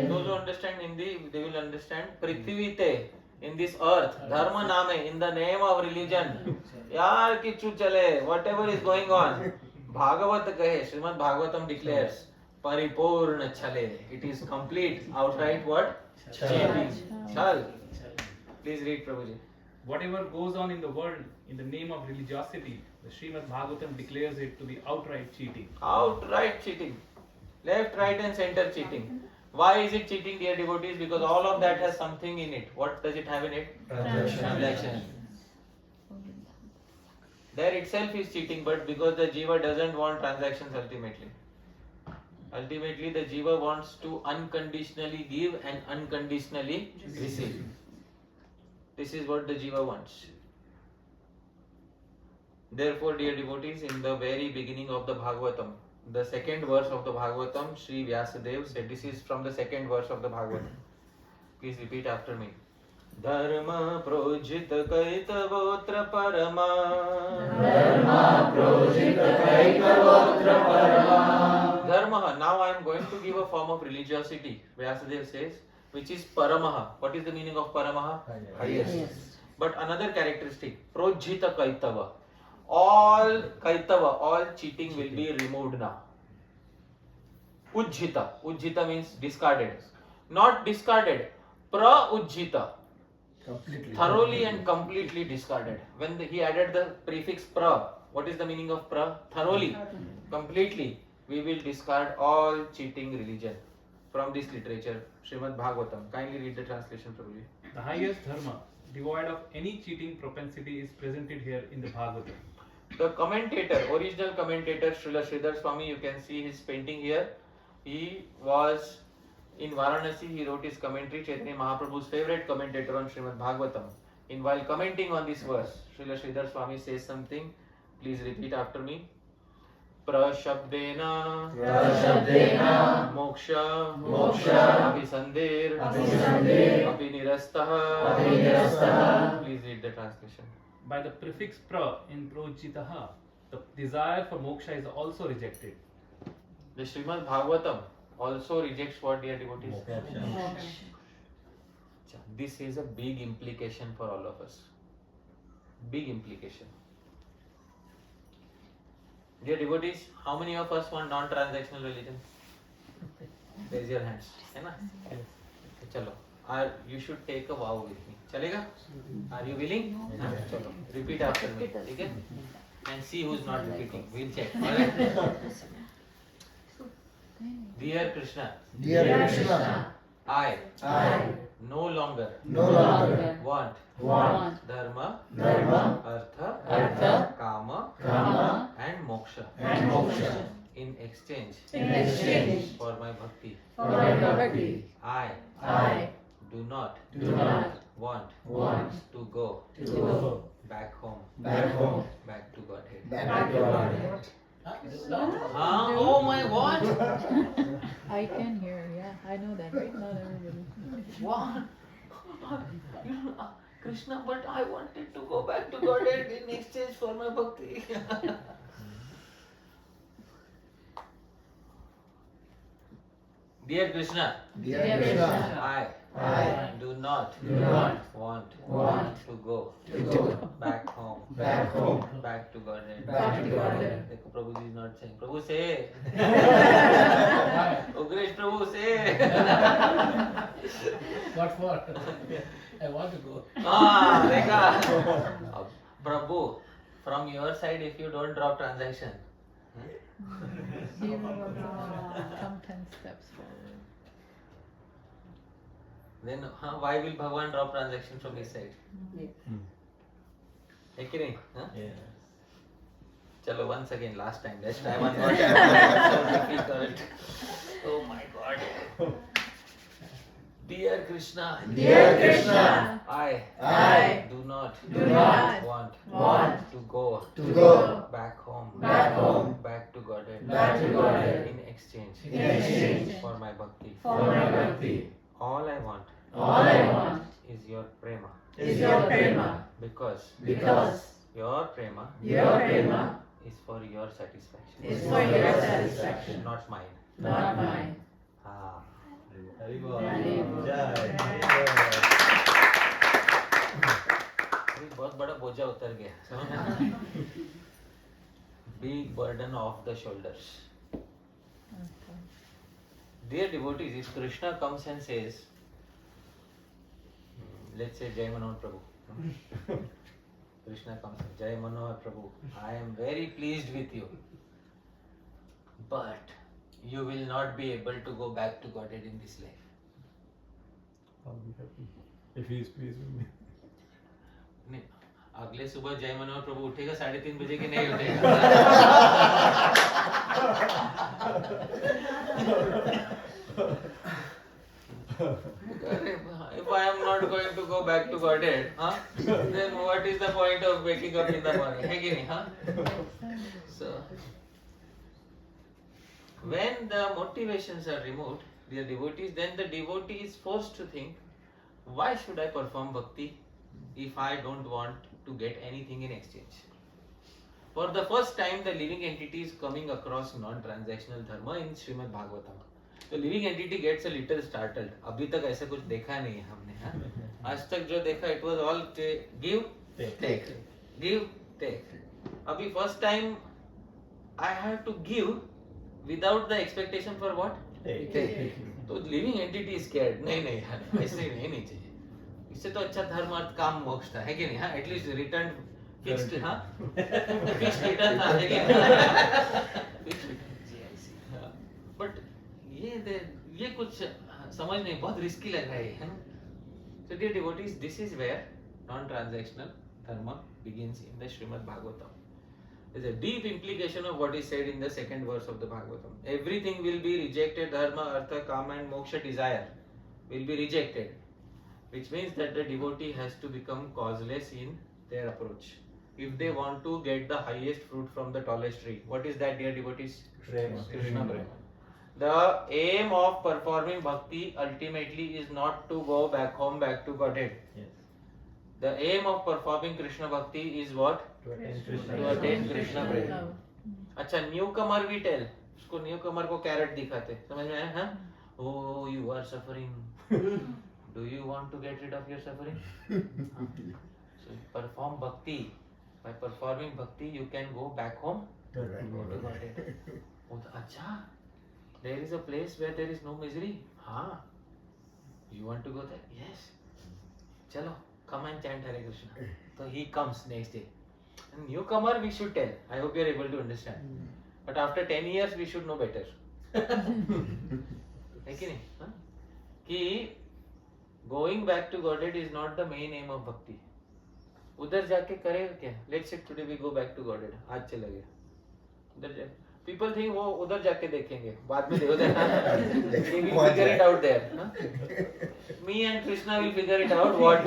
Those who understand Hindi, they will understand Prithivite, in this earth, Dharma Name, in the name of religion. Yaar kichu chale, whatever is going on. Bhagavat kahe, Srimad Bhagavatam declares, Paripurna chale. It is complete, outright what? Cheating. Chal. Please read, Prabhuji. Whatever goes on in the world in the name of religiosity, the Srimad Bhagavatam declares it to be outright cheating. Outright cheating. Left, right and center cheating. Why is it cheating, dear devotees? Because all of that has something in it. What does it have in it? Transaction. There itself is cheating, but because the jiva doesn't want transactions ultimately. Ultimately the jiva wants to unconditionally give and unconditionally receive. This is what the jiva wants. Therefore, dear devotees, in the very beginning of the Bhagavatam, the 2nd verse of the Bhagavatam, Sri Vyasadeva said, this is from the 2nd verse of the Bhagavatam. Please repeat after me. Dharma projita kaitavotra parama. Dharma. Now I am going to give a form of religiosity, Vyasadeva says, which is paramaha. What is the meaning of paramaha? Highest. But another characteristic, projita kaitava. All kaitava, all cheating will be removed now. Ujjita. Ujjita means discarded. Not discarded. Pra-ujjita. Thoroughly and completely discarded. When he added the prefix pra, what is the meaning of pra? Thoroughly. Completely. We will discard all cheating religion. From this literature, Srimad Bhagavatam. Kindly read the translation, Prabhuji. The highest dharma, devoid of any cheating propensity, is presented here in the Bhagavatam. The commentator, original commentator, Srila Sridhar Swami, you can see his painting here. He was in Varanasi, he wrote his commentary, Chaitanya Mahaprabhu's favorite commentator on Srimad Bhagavatam. While commenting on this verse, Srila Sridhar Swami says something. Please repeat after me. Prashabdena Prashabdena Moksha Moksha Abhisandir Abhisandir Abhinirastaha Abhinirastaha. Please read the translation. By the prefix pra in projitaha, the desire for moksha is also rejected. The Srimad Bhagavatam also rejects what, dear devotees? This is a big implication for all of us. Big implication. Dear devotees, how many of us want non-transactional religion? Raise your hands. है ना? चलो. You should take a vow with me. चलेगा? Are you willing? हाँ, चलो. Repeat after me. ठीक है? And see who's not repeating. We'll check. Alright? Dear Krishna, Dear Krishna, I I no longer no longer want want dharma, Artha, kama, and moksha and moksha in exchange in exchange for my bhakti. for my bhakti. I I do not do not want want to go to go back home, back home, back to Godhead. back to Godhead. Huh? Oh my what? I can hear, yeah, I know that, right? Not everybody. What? Krishna, but I wanted to go back to Godhead in exchange for my bhakti. Dear Krishna, Dear Krishna, I I do not do not want want to go to go back home, back home, back to Godhead. back to Godhead. देखो प्रभु जी is not saying. Prabhu say. Ugresh Prabhu say. What for? I want to go. Ah, देखा. Prabhu, from your side, if you don't drop transaction. You come 10 steps forward. Then why will Bhagwan drop transaction from his side? है कि नहीं? हाँ? Yes. चलो once again, last time. This time one more time. So difficult. Oh my God. Dear Krishna, Dear Krishna, I do not do not want want to go to go back home, back home, back to Godhead, back to Godhead in exchange in exchange for my bhakti. for my bhakti. All I want All I want is your prema, is your prema, because because your prema your prema is for your satisfaction, is for your satisfaction, not mine. not mine. Ah. Hari Bol. Hari Jai. अभी बहुत बड़ा बोझा उतर गया समझ में? Big burden off the shoulders. Okay. Dear devotees, if Krishna comes and says, let's say Jai Manohar Prabhu. Krishna comes and Jai Manohar Prabhu, I am very pleased with you, but you will not be able to go back to Godhead in this life. I'll be happy if he is pleased with me. नहीं, अगले सुबह जय मनोहर प्रभु उठेगा 3:30 बजे कि नहीं उठेगा? If I am not going to go back to Godhead, then what is the point of waking up in the morning? है कि नहीं? So, when the motivations are removed, dear devotees, then the devotee is forced to think, why should I perform bhakti if I don't want to get anything in exchange? For the first time, the living entity is coming across non-transactional dharma in Srimad Bhagavatam. The living entity gets a little startled. अभी तक ऐसा कुछ देखा नहीं है हमने, हाँ? आज तक जो देखा, it was all give, take, give, take. अभी first time, I have to give without the expectation for what? Take. तो लिविंग एंटिटी इज स्कैर्ड. नहीं नहीं यार, ऐसे नहीं चाहिए. इससे तो अच्छा धर्म अर्थ काम मोक्ष था, है कि नहीं? हाँ, एटलीस्ट रिटर्न फिक्स्ड, हाँ, फिक्स्ड रिटर्न था, है कि नहीं? बट ये कुछ समझ नहीं, बहुत रिस्की लग रहा है ना? So dear devotees, this is where non-transactional dharma begins in the Srimad Bhagavatam. There is a deep implication of what is said in the second verse of the Bhagavatam. Everything will be rejected, dharma, artha, kama and moksha, desire will be rejected, which means that the devotee has to become causeless in their approach. if they want to get the highest fruit from the tallest tree. What is that, dear devotees? Krishna Prema. The aim of performing bhakti ultimately is not to go back home, back to Godhead. Yes. The aim of performing Krishna bhakti is what? To attain Krishna. To attain Krishna Prema. अच्छा, newcomer भी tell, उसको newcomer को carat दिखाते, समझ में आया? हाँ? Oh, you are suffering. Do you want to get rid of your suffering? So perform bhakti. By performing bhakti, you can go back home to Godhead. Oh, अच्छा, there is a place where there is no misery. हाँ. You want to go there? Yes. Chalo, come and chant Hare Krishna. So he comes next day. And newcomer we should tell. I hope you are able to understand. But after 10 years we should know better. है कि नहीं? हाँ? कि going back to Godhead is not the main aim of bhakti. उधर जाके करेगा क्या? Let's say today we go back to Godhead. आज चला गया. उधर जा. People think वो उधर जाके देखेंगे. बाद में देखो देना. We will figure it out there. हाँ? Me and Krishna will figure it out what I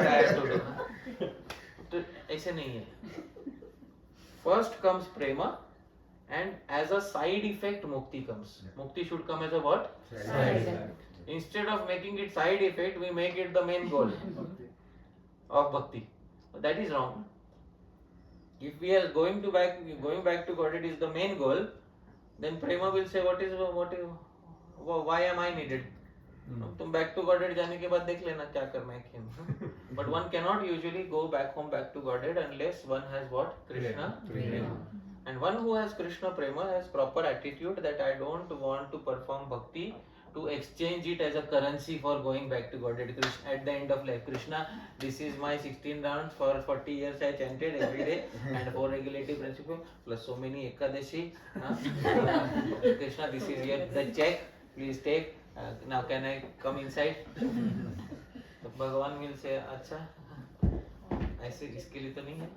have to do. तो ऐसे नहीं है. First comes prema, and as a side effect mukti comes. Mukti should come as a what? Side effect. Instead of making it side effect, we make it the main goal of bhakti. But that is wrong. If we are going back to Godhead is the main goal, then prema will say why am I needed? तुम back to Godhead जाने के बाद देख लेना क्या करना है क्यों. But one cannot usually go back home back to Godhead unless one has what? Krishna prema. And one who has Krishna prema has proper attitude that I don't want to perform bhakti to exchange it as a currency for going back to Godhead. At the end of life, Krishna, this is my 16 rounds for 40 years I chanted every day and 4 regulative principles plus so many Ekadashi. Krishna, this is your the check. Please take. Now can I come inside? तो भगवान will say, अच्छा, ऐसे इसके लिए तो नहीं है.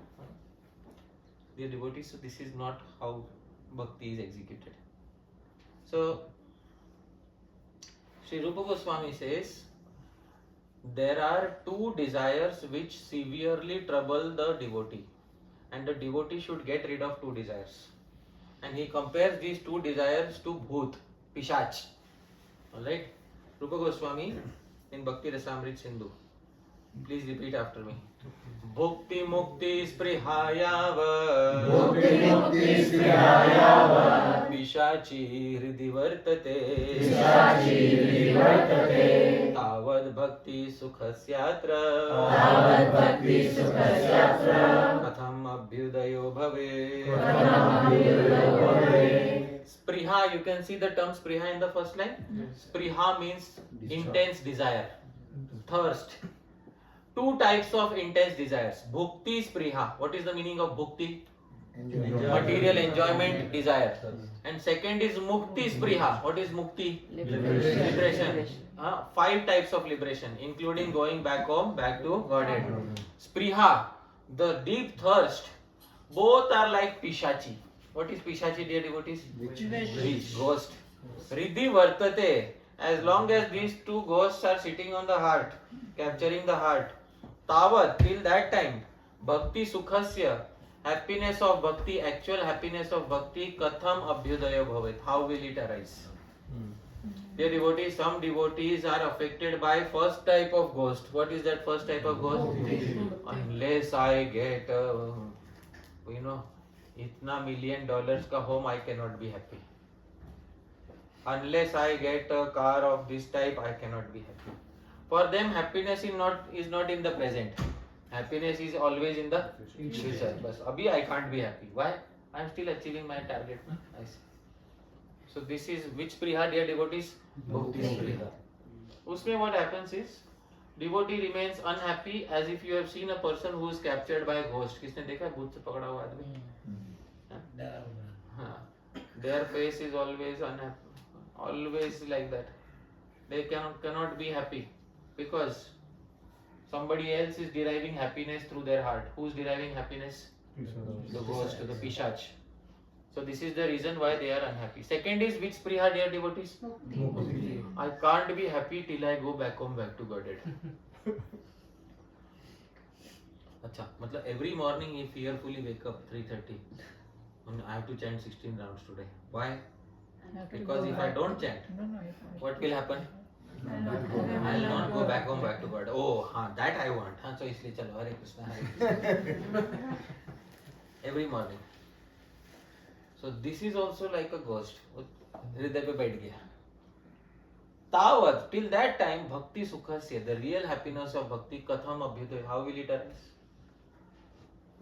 Dear devotees, so this is not how bhakti is executed. So, Sri Rupa Goswami says, there are two desires which severely trouble the devotee, and the devotee should get rid of two desires. And he compares these two desires to bhoot, pishach. Alright? Rupa Goswami in Bhakti Rasamrit Sindhu. Please repeat after me. Bhukti mukti sprihayava Bhukti mukti sprihayava Pishachi hridi vartate Pishachi hridi vartate Tavad bhakti sukhasyatra Tavad bhakti sukhasyatra Katham abhyudayo bhave Katham abhyudayo bhave. Spriha, you can see the term spriha in the first line. Spriha means intense desire, thirst. Two types of intense desires. Bhukti, spriha. What is the meaning of bhukti? Material enjoyment, desire. And second is mukti, spriha. What is mukti? Liberation. 5 types of liberation, including going back home, back to Godhead. Spriha, the deep thirst. Both are like pishachi. What is pishachi, dear devotees? Witch, ghost. Riddhi vartate. As long as these two ghosts are sitting on the heart, capturing the heart, tavat, till that time, bhakti sukhasya, happiness of bhakti, actual happiness of bhakti, katham abhyudaya bhavet. How will it arise? Dear devotees, some devotees are affected by first type of ghost. What is that first type of ghost? Unless I get itna $1 million ka home, I cannot be happy. Unless I get a car of this type, I cannot be happy. For them, happiness is not in the present. Happiness is always in the future. But abhi I can't be happy. Why? I am still achieving my target. So this is which spriha, dear devotees? Bhukti spriha. Usme what happens is, devotee remains unhappy as if you have seen a person who is captured by a ghost. किसने देखा है भूत से पकड़ा हुआ आदमी? Their face is always unhappy, always like that. They cannot be happy because somebody else is deriving happiness through their heart. Who is deriving happiness? The ghost, the pishach. So this is the reason why they are unhappy. Second is which spriha, dear devotees? I can't be happy till I go back home, back to Godhead. अच्छा, मतलब every morning you fearfully wake up 3:30 and I have to chant 16 rounds today. Why? Have to Because go if I back. don't chant, No, no, if what will happen? I'll not go back home, back to God. Oh, that I want. So इसलिए चलो Hare Krishna, Hare Krishna. Every morning. So this is also like a ghost. हृदय पे बैठ गया. Tavat, till that time, bhakti sukhasya, the real happiness of bhakti, katham abhyuday, how will it arise?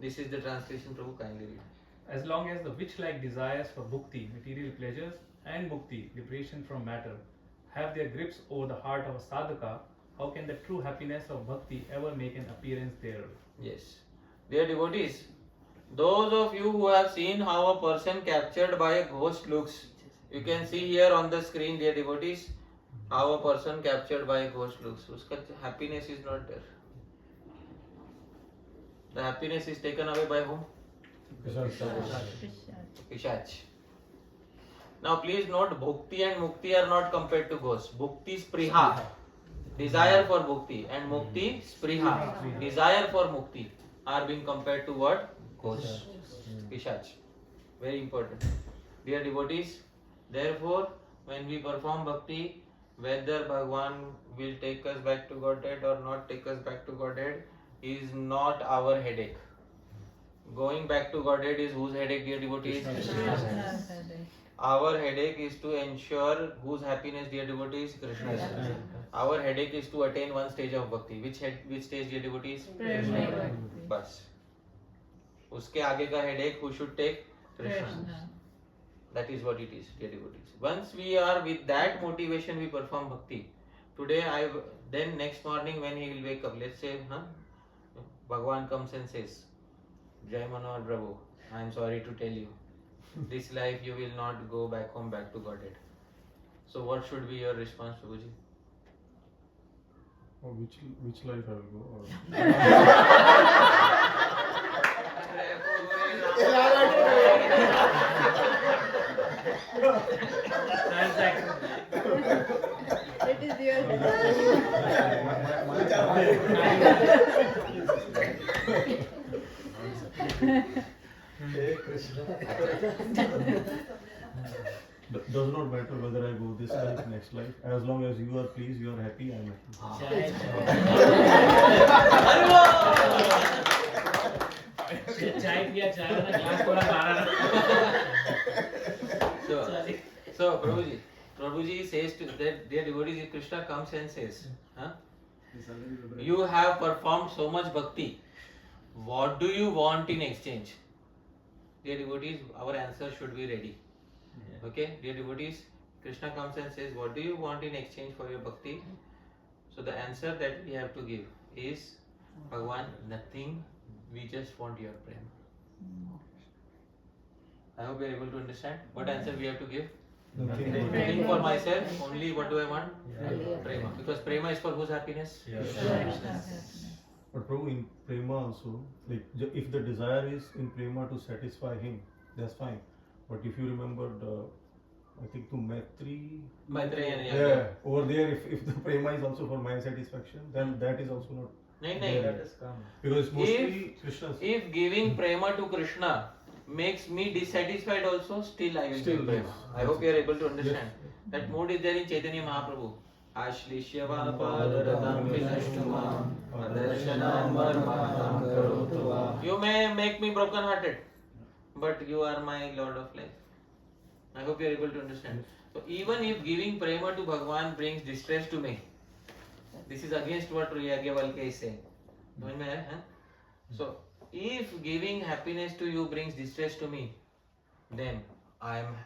This is the translation, Prabhu, kindly read. As long as the witch-like desires for bhukti, material pleasures, and mukti, liberation from matter, have their grips over the heart of a sadhaka, how can the true happiness of bhakti ever make an appearance there? Yes. Dear devotees, those of you who have seen how a person captured by a ghost looks, you can see here on the screen, dear devotees, how a person captured by a ghost looks. Uska happiness is not there. The happiness is taken away by whom? Pishach. Now please note, bhukti and mukti are not compared to ghosts. Bhukti spriha, desire for bhukti, and mukti spriha, desire for mukti, are being compared to what? Ghosts. Pishach. Very important. Dear devotees, therefore, when we perform bhakti, whether Bhagwan will take us back to Godhead or not take us back to Godhead is not our headache. Going back to Godhead is whose headache, dear devotees? Krishna's headache. Our headache is to ensure whose happiness, dear devotees? Krishna's. Our headache is to attain one stage of bhakti. Which stage, dear devotees? Bas. Uske aage ka headache who should take? Krishna. That is what it is, dear devotees. Once we are with that motivation, we perform bhakti. Today, then next morning when he will wake up, let's say, Bhagwan comes and says, Jai Manohar Prabhu, I am sorry to tell you, this life you will not go back home, back to Godhead. So what should be your response, Prabhuji? Oh, which life I will go? Or... It is your Does not matter whether I go this life, next life. As long as you are pleased, you are happy, I am happy. So Prabhuji says to that dear devotees, if Krishna comes and says, you have performed so much bhakti, what do you want in exchange? Dear devotees, our answer should be ready. Okay, dear devotees, Krishna comes and says, what do you want in exchange for your bhakti? So the answer that we have to give is, Bhagwan, nothing, we just want your prema. I hope you are able to understand. What answer we have to give? Nothing for myself, only what do I want? Prema. Because prema is for whose happiness? But Prabhu, in prema also, like if the desire is in prema to satisfy him, that's fine. But if you remember I think to Maitreya. Yeah, over there, if the prema is also for my satisfaction, then that is also not. That is because mostly Krishna's. If giving prema to Krishna makes me dissatisfied also, still I will give prema. Yes. I hope you are able to understand. Yes. That mood is there in Chaitanya Mahaprabhu. Ashlishyava padaradam vinashtuvam adarshanam varmatam karotuva. You may make me broken hearted, but you are my Lord of life. I hope you are able to understand. So even if giving prema to Bhagwan brings distress to me, this is against what Yagyavalkya is saying. So if giving happiness to you brings distress to me, then I am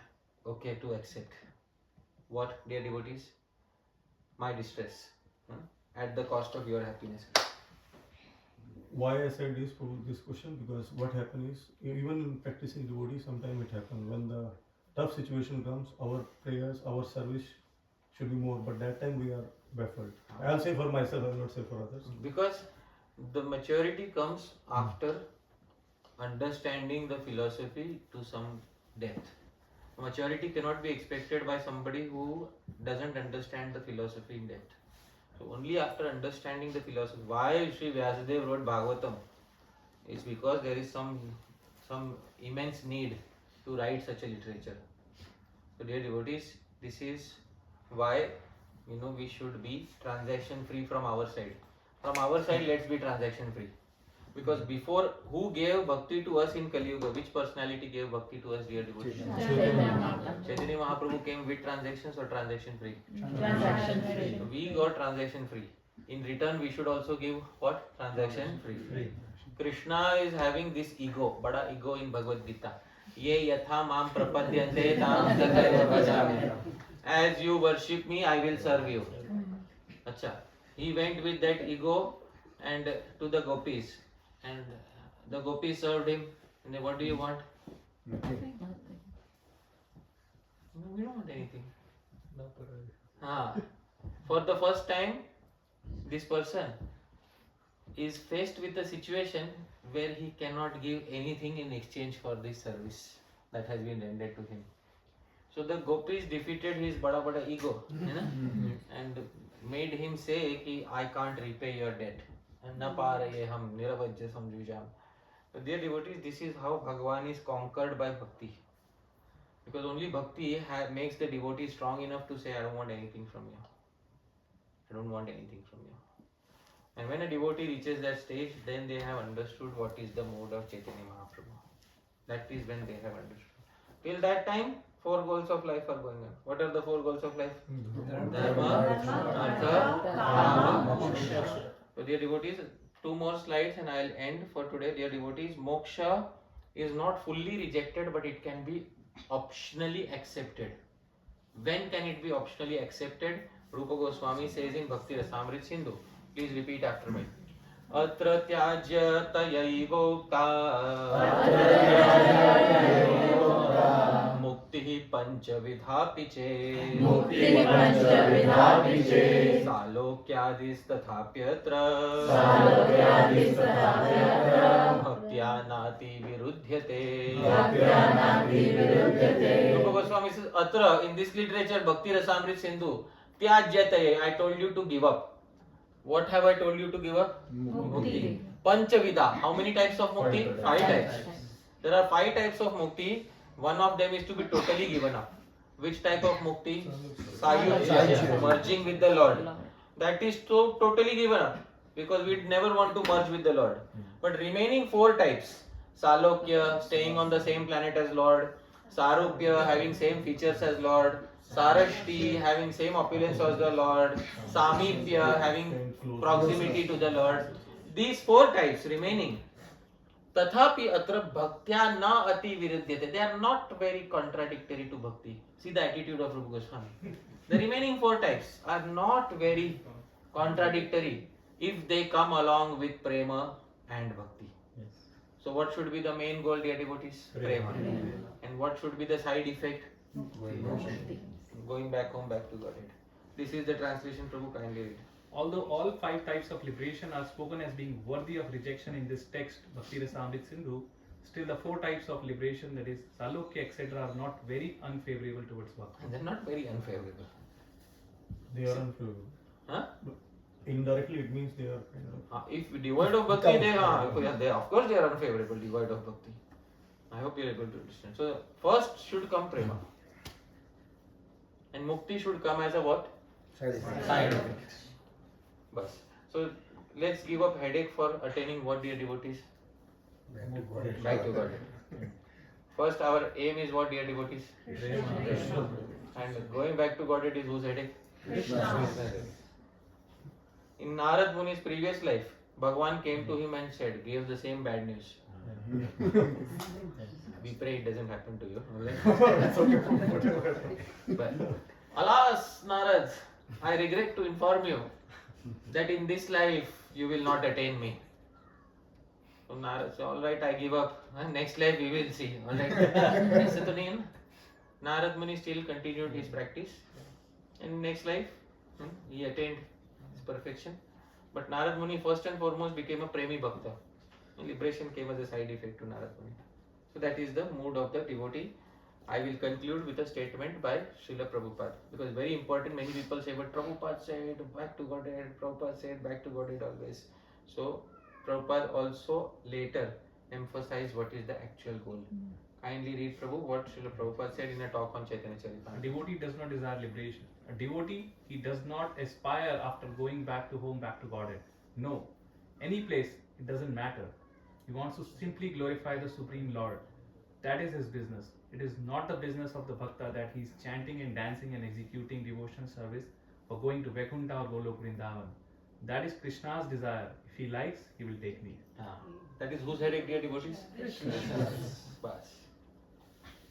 okay to accept. What, dear devotees? My distress at the cost of your happiness. Why I said this question, because what happens is, even in practicing devotee, sometimes it happens when the tough situation comes, our prayers, our service should be more, but that time we are baffled. I'll say for myself, I will not say for others. Because the maturity comes after understanding the philosophy to some depth. Maturity cannot be expected by somebody who doesn't understand the philosophy in depth. So only after understanding the philosophy, why Sri Vyasadeva wrote Bhagavatam? It's because there is some immense need to write such a literature. So dear devotees, this is why we should be transaction free from our side. From our side, let's be transaction free. Because before, who gave bhakti to us in Kali Yuga? Which personality gave bhakti to us, dear devotees? Chaitanya Mahaprabhu came with transactions or transaction free? Transaction free. So we got transaction free. In return, we should also give what? Transaction free. Krishna is having this ego, bada ego in Bhagavad Gita. Ye yatha mam prapadyante tam tataiva bhajami. As you worship me, I will serve you. Acha. He went with that ego and to the gopis, and the gopis served him. And they, what do you want? Nothing. No, we don't want anything. For the first time, this person is faced with a situation where he cannot give anything in exchange for this service that has been rendered to him. So the gopis defeated his bada ego, and made him say ki I can't repay your debt. Na paraye hum niravajya samjujam. So dear devotees, this is how Bhagavan is conquered by bhakti. Because only bhakti makes the devotee strong enough to say, I don't want anything from you. I don't want anything from you. And when a devotee reaches that stage, then they have understood what is the mode of Chaitanya Mahaprabhu. That is when they have understood. Till that time, 4 goals of life are going on. What are the 4 goals of life? Dharma, Artha, Kama, Moksha. So dear devotees, 2 more slides and I will end for today. Dear devotees, moksha is not fully rejected, but it can be optionally accepted. When can it be optionally accepted? Rupa Goswami says in Bhakti Rasamrit Sindhu. Please repeat after me. Atra tyajya tayayivokta mukti pancha vidhapi che salokyadis tathapyatra bhaktya nati virudhyate. Rupa Goswami says, Atra, in this literature, Bhakti Rasamrit Sindhu, tyajya I told you to give up. What have I told you to give up? Mukti. Panchavida. How many types of mukti? 5 types. There are 5 types of mukti. One of them is to be totally given up. Which type of mukti? Sayuja, merging with the Lord. That is totally given up. Because we never want to merge with the Lord. But remaining 4 types. Salokya, staying on the same planet as Lord. Sarupya, having same features as Lord. Sarashti, having same opulence as the Lord. Samipya, having proximity to the Lord. These 4 types remaining. Tathapi atra bhaktya na ati viruddhyate. They are not very contradictory to bhakti. See the attitude of Rupa Goswami. The remaining 4 types are not very contradictory if they come along with prema and bhakti. So what should be the main goal, dear devotees? Prema. And what should be the side effect? Going back home, back to Godhead. This is the translation, Prabhu, kindly read. Although all 5 types of liberation are spoken as being worthy of rejection in this text, Bhakti Rasamrit Sindhu, still the 4 types of liberation, that is Salokya, etc., are not very unfavorable towards Bhakti. And they're not very unfavorable. They are unfavorable. Huh? Indirectly, it means they are kind of. If devoid of bhakti, they of course they are unfavorable, devoid of bhakti. I hope you are able to understand. So first should come prema. And mukti should come as a what? Side effect. Bas. So let's give up headache for attaining what, dear devotees? Back to Godhead. First our aim is what, dear devotees? Krishna. And going back to Godhead is whose headache? Krishna. In Narad Muni's previous life, Bhagavan came to him and said, gave the same bad news. We pray it doesn't happen to you. But alas, Narad, I regret to inform you that in this life you will not attain me. So Narad said, alright, I give up. Next life we will see. Alright. Narad Muni still continued his practice. In next life, he attained his perfection. But Narad Muni first and foremost became a Premi Bhakta. Liberation came as a side effect to Narad Muni. So that is the mood of the devotee. I will conclude with a statement by Srila Prabhupada. Because very important, many people say, but Prabhupada said back to Godhead, Prabhupada said back to Godhead always. So Prabhupada also later emphasized what is the actual goal. Kindly read, Prabhu, what Srila Prabhupada said in a talk on Chaitanya A Charitamrita. devotee does not desire liberation. A devotee, he does not aspire after going back to home, back to Godhead. No. Any place, it doesn't matter. He wants to simply glorify the Supreme Lord. That is his business. It is not the business of the Bhakta that he is chanting and dancing and executing devotion service or going to Vaikuntha or Golok Vrindavan. That is Krishna's desire. If he likes, he will take me. That is whose headache, dear devotees? Krishna's. Bas.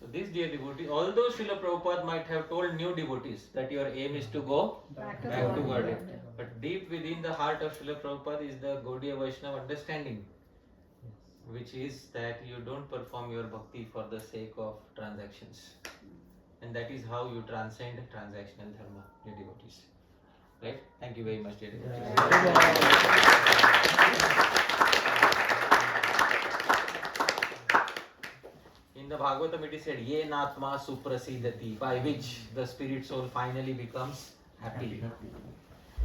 So this, dear devotee, although Srila Prabhupada might have told new devotees that your aim is to go back to Godhead, but deep within the heart of Srila Prabhupada is the Gaudiya Vaishnava understanding, which is that you don't perform your bhakti for the sake of transactions. And that is how you transcend transactional dharma, dear devotees. Right? Thank you very much, dear devotees. In the Bhagavatam it is said, Ye natma suprasidati, by which the spirit soul finally becomes happy.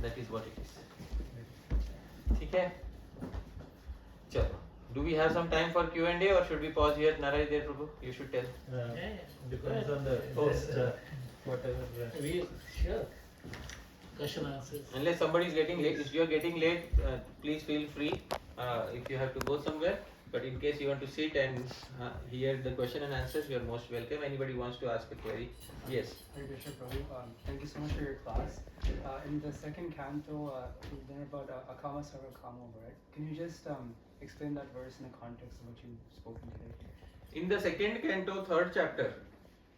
That is what it is. ठीक है? चलो. Do we have some time for Q&A or should we pause here? Naraj there, Prabhu, you should tell. Depends on the host, whatever. Sure. Question answers. Unless somebody is getting late, if you are getting late, please feel free. If you have to go somewhere, but in case you want to sit and hear the question and answers, you are most welcome. Anybody wants to ask a query? Yes. Hare Krishna Prabhu, thank you so much for your class. In the second canto, we learned about Akama Sarva Kama, right? Can you just explain that verse in the context of what you've spoken today? In the second canto, third chapter,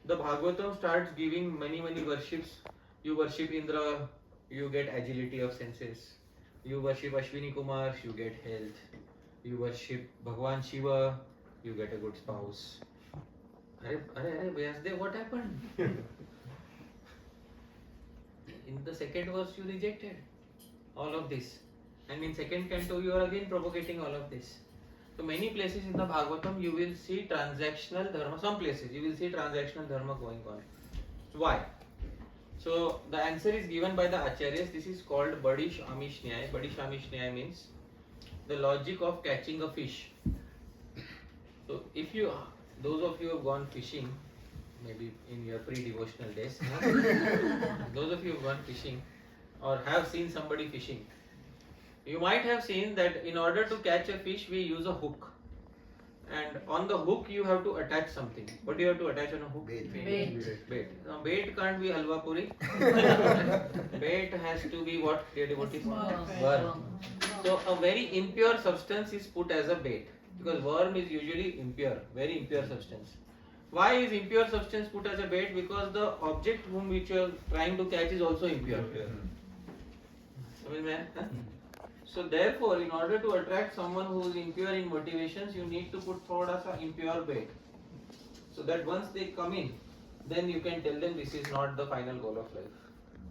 the Bhagavatam starts giving many worships. You worship Indra, you get agility of senses. You worship Ashwini Kumar, you get health. You worship Bhagwan Shiva, you get a good spouse. Arey, Vyasdev, what happened? In the second verse, you rejected all of this. And in second canto, you are again propagating all of this. So many places in the Bhagavatam, you will see transactional dharma. Some places, you will see transactional dharma going on. Why? So the answer is given by the Acharyas. This is called Badish Amish Nyaya. Badish Amish Nyaya means the logic of catching a fish. So if you, those of you who have gone fishing, maybe in your pre-devotional days, those of you who have gone fishing or have seen somebody fishing, you might have seen that in order to catch a fish, we use a hook. And on the hook, you have to attach something. What do you have to attach on a hook? Bait. Now, bait can't be halwa puri. Bait has to be what? Worm. So, a very impure substance is put as a bait. Because worm is usually impure, very impure substance. Why is impure substance put as a bait? Because the object whom which you are trying to catch is also impure. So therefore, in order to attract someone who is impure in motivations, you need to put thoda sa impure bait. So that once they come in, then you can tell them this is not the final goal of life.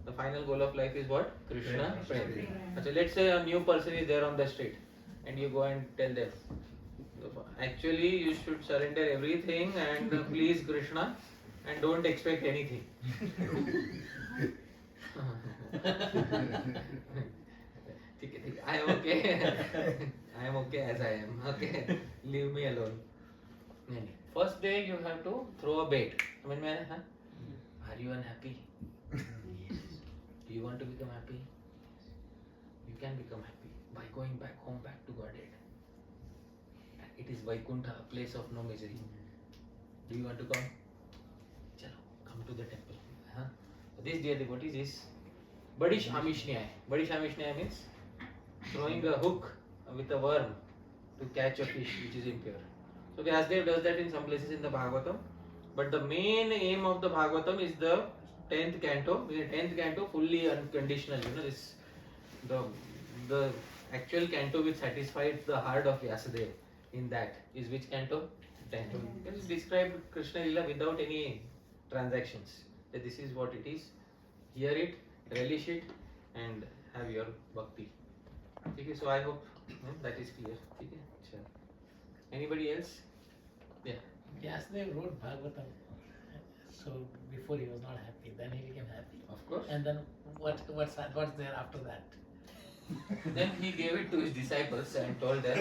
The final goal of life is what? Krishna Prem. So let's say a new person is there on the street and you go and tell them, actually you should surrender everything and please Krishna and don't expect anything. I am okay. I am okay as I am. Okay. Leave me alone. First day you have to throw a bait. Are you unhappy? Do you want to become happy? You can become happy by going back home, back to Godhead. It is Vaikuntha, a place of no misery. Do you want to come? Chalo, come to the temple. This, dear devotees, is Badish Amish Nyaya. Badish Amish Nyaya means throwing a hook with a worm to catch a fish which is impure. So Vyasdev does that in some places in the Bhagavatam. But the main aim of the Bhagavatam is the 10th canto. The 10th canto fully unconditional. This the actual canto which satisfies the heart of Vyasadeva in that is which canto? 10th. It is described Krishna Lila without any transactions. That this is what it is. Hear it, relish it, and have your bhakti. Okay, so I hope that is clear. Okay, sure. Anybody else? Yeah. Vyasdev wrote Bhagavatam. So before he was not happy, then he became happy. Of course. And then what's there after that? Then he gave it to his disciples and told them,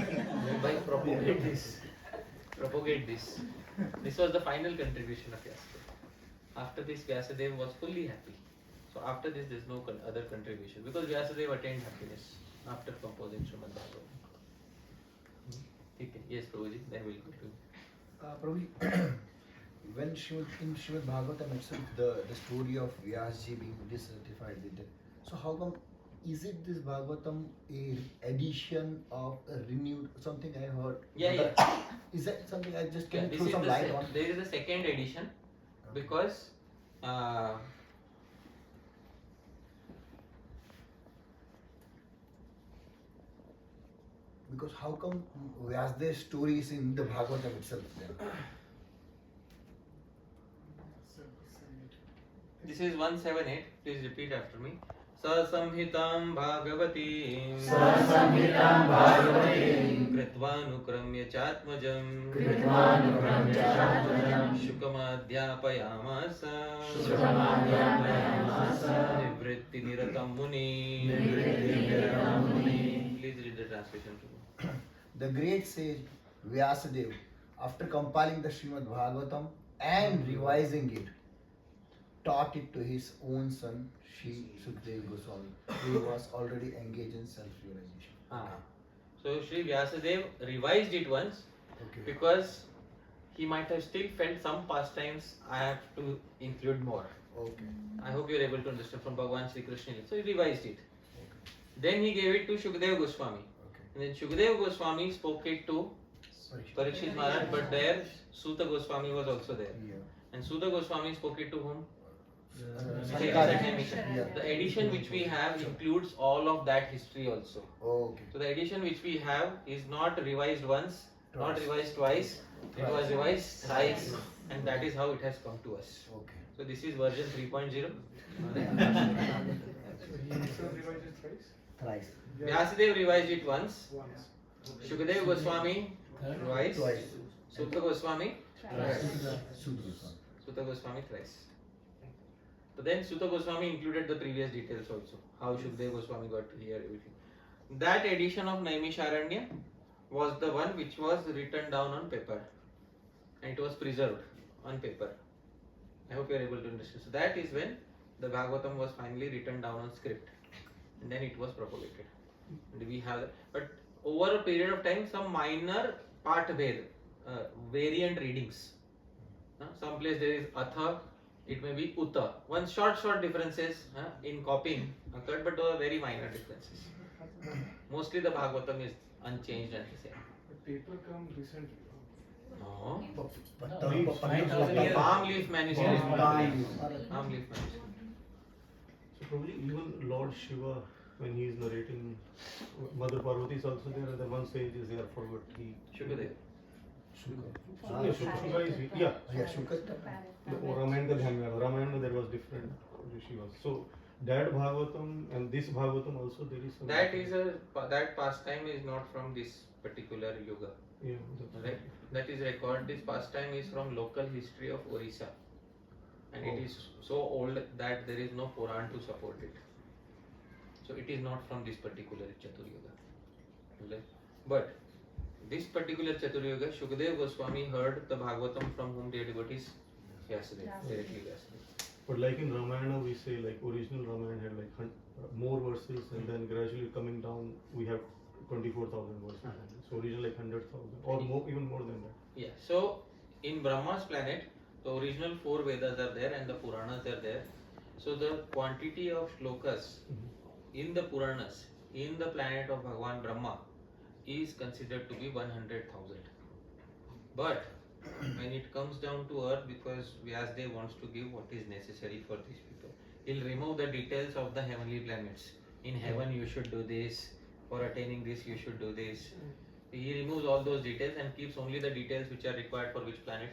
"Bhai, propagate this. Propagate this." This was the final contribution of Vyasadeva. After this, Vyasadeva was fully happy. So after this, there is no other contribution because Vyasadeva attained happiness after composing Srimad Bhagavatam. Okay. Yes, Prabhuji. Then we'll go to. Prabhu, when in Srimad Bhagavatam itself, the story of Vyasji being discertified with it. So how come, is it this Bhagavatam a edition of a renewed, something I heard? Yeah. Is that something I just Yeah, can this throw is some light on? there is a second edition because Because how come Vyasdeva's story is in the Bhagavatam itself then? this is 178. Please repeat after me. Sasamhitam Bhagavatim Sasamhitam Bhagavatim Kritvanukramya Chatmajam Shukamadhyapayamasa Nivritti Niratam Muni. Please read the translation to me. The great sage Vyasadeva, after compiling the Srimad Bhagavatam and revising it, taught it to his own son, Sri Sukadeva Goswami, who was already engaged in self-realization. So Sri Vyasadeva revised it once because he might have still felt some pastimes I have to include more. Okay. I hope you are able to understand from Bhagavan Sri Krishna. So he revised it. Then he gave it to Shukadeva Goswami. And then Shukadeva Goswami spoke it to Parikshit Maharaj, but there Suta Goswami was also there. Yeah. And Suta Goswami spoke it to whom? Sankara. Yeah. The edition which we have includes all of that history also. Okay. So the edition which we have is not revised once, not Twice. revised twice, it was revised thrice, and that is how it has come to us. Okay. So this is version 3.0. Thrice. Vyasadeva revised it once, Shukadeva Goswami Third. twice, Suta Goswami Sudha Goswami. Suta Goswami thrice. So then Suta Goswami included the previous details also, how Shukadeva Goswami got to hear everything. That edition of Naimisharanya was the one which was written down on paper and it was preserved on paper. I hope you are able to understand. So that is when the Bhagavatam was finally written down on script and then it was propagated. And we have, but over a period of time, some minor part variant readings. Some place there is Atha, it may be Uta. One short differences in copying occurred, but those are very minor differences. Mostly the Bhagavatam is unchanged and the same. The paper come recently. No. No, 5,000 years. Palm leaf manuscript. Palm leaf. Palm leaf manuscript. So probably even Lord Shiva, when he is narrating, Mother Parvati is also there, and then one sage is there, forgot he. Shukadeva. Yeah, Shuka is yeah. Yeah, Shuka. Ramayana का ध्यान में आया. Ramayana में there was different Shivas. So that Bhagavatam and this Bhagavatam also there is some. That pastime is not from this particular yoga. Yeah. Right? That is record. This pastime is from local history of Orissa, and it is so old that there is no Puran to support it. So it is not from this particular Chaturyoga. Right? But this particular Chaturyoga, Shukadeva Goswami heard the Bhagavatam from whom their devotees? Vyasadeva, directly Vyasadeva. But like in Ramayana, we say like original Ramayana had like more verses, and then gradually coming down, we have 24,000 verses. So original like 100,000 or more, even more than that. Yeah. So in Brahma's planet, the original 4 Vedas are there and the Puranas are there. So the quantity of shlokas in the Puranas, in the planet of Bhagavan Brahma, is considered to be 100,000. But when it comes down to earth, because Vyasdev wants to give what is necessary for these people, he'll remove the details of the heavenly planets. In heaven you should do this, for attaining this you should do this. He removes all those details and keeps only the details which are required for which planet?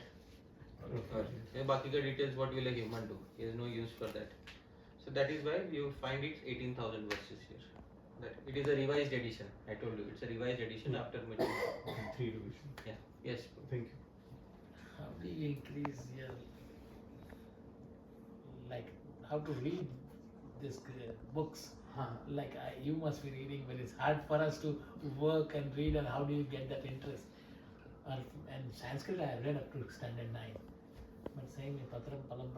Earth. Baki ka details what will a human do? He has no use for that. So that is why you find it 18,000 verses here. That it is a revised edition. I told you it's a revised edition after material. 3 revision. Yeah. Yes. Thank you. How do you increase your, like, how to read these books? Like you must be reading, but it's hard for us to work and read. And how do you get that interest? And Sanskrit I have read up to standard 9. But saying patram palam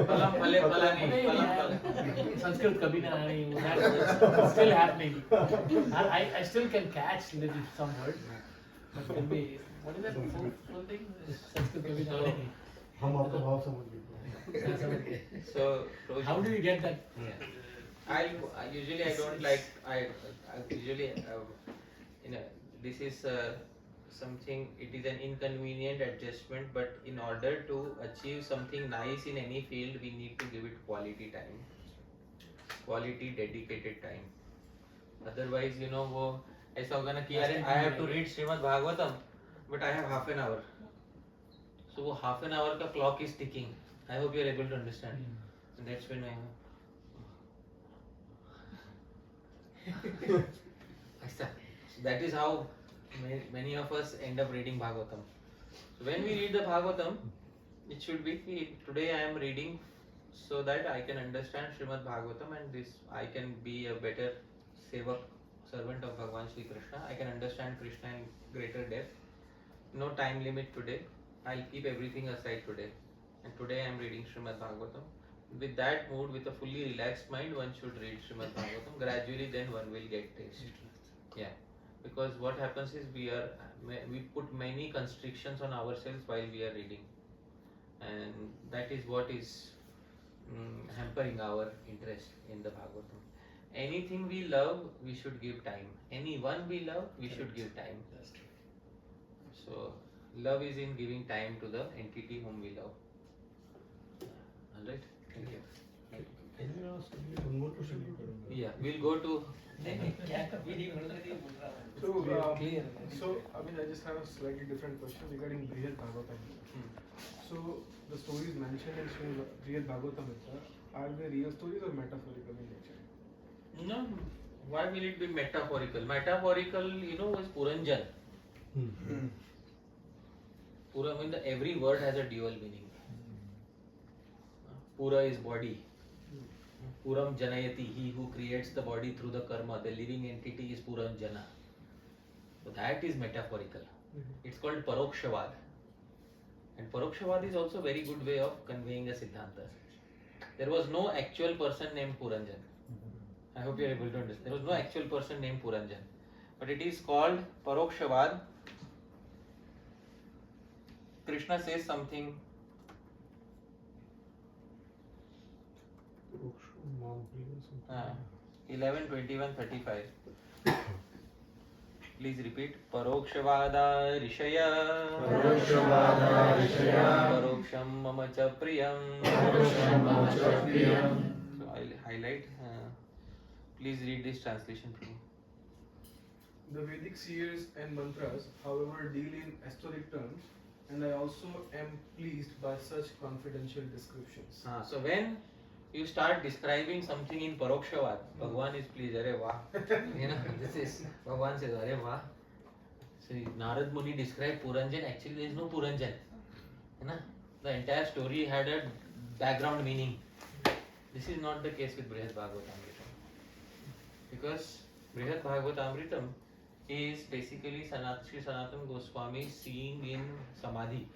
Palam phale phalani, palam phale. Sanskrit kabhi na aani, that's still happening. I still can catch little some words, but can be what is that full thing? Sanskrit kabhi na aani. हम आपका भाव समझ गए. So, How do you get that? Yeah. I usually I don't like I usually this is something, it is an inconvenient adjustment, but in order to achieve something nice in any field we need to give it quality time, quality dedicated time. Otherwise वो ऐसा होगा ना कि यार I have to read Srimad Bhagavatam but I have half an hour, so वो half an hour का clock is ticking. I hope you are able to understand. And that's when that is how many of us end up reading Bhagavatam. So when we read the Bhagavatam, it should be today I am reading so that I can understand Srimad Bhagavatam, and this I can be a better servant of Bhagavan Shri Krishna. I can understand Krishna in greater depth. No time limit today. I'll keep everything aside today. And today I am reading Srimad Bhagavatam. With that mood, with a fully relaxed mind, one should read Srimad Bhagavatam. Gradually then one will get taste. Yeah. Because what happens is we put many constrictions on ourselves while we are reading. And that is what is hampering our interest in the Bhagavatam. Anything we love, we should give time. Anyone we love, we should give time. That's true. So, love is in giving time to the entity whom we love. Alright? Thank you. Can you ask me one more question? Yeah, we'll go to. So, Clear. so I mean, I just have a slightly different question regarding Brihad Bhagavatam. So, the stories mentioned in Brihad Bhagavatam, are they real stories or metaphorical in nature? No, why will it be metaphorical? Metaphorical, was Puranjan. Pura means every word has a dual meaning. Pura is body. Puram Janayati, he who creates the body through the karma, the living entity is Puram Jana. So that is metaphorical. It's called Parokshavad. And Parokshavad is also a very good way of conveying a Siddhanta. There was no actual person named Puranjan. I hope you are able to understand. There was no actual person named Puranjan. But it is called Parokshavad. Krishna says something. 11:21:35. Please repeat. Parokshvada rishaya. Parokshvada rishaya. Paroksham mama cha priyam. Paroksham mama cha priyam. So I'll highlight. Please read this translation for me. The Vedic seers and mantras, however, deal in historic terms, and I also am pleased by such confidential descriptions. So when you start describing something in Parokshavad, Bhagavan is pleased. Arey wah. This is Bhagavan says, Arey wah. So Narad Muni described Puranjan. Actually, there is no Puranjan. The entire story had a background meaning. This is not the case with Brihad Bhagavatamritam. Because Brihad Bhagavatamritam is basically Sri Sanatana Goswami seeing in Samadhi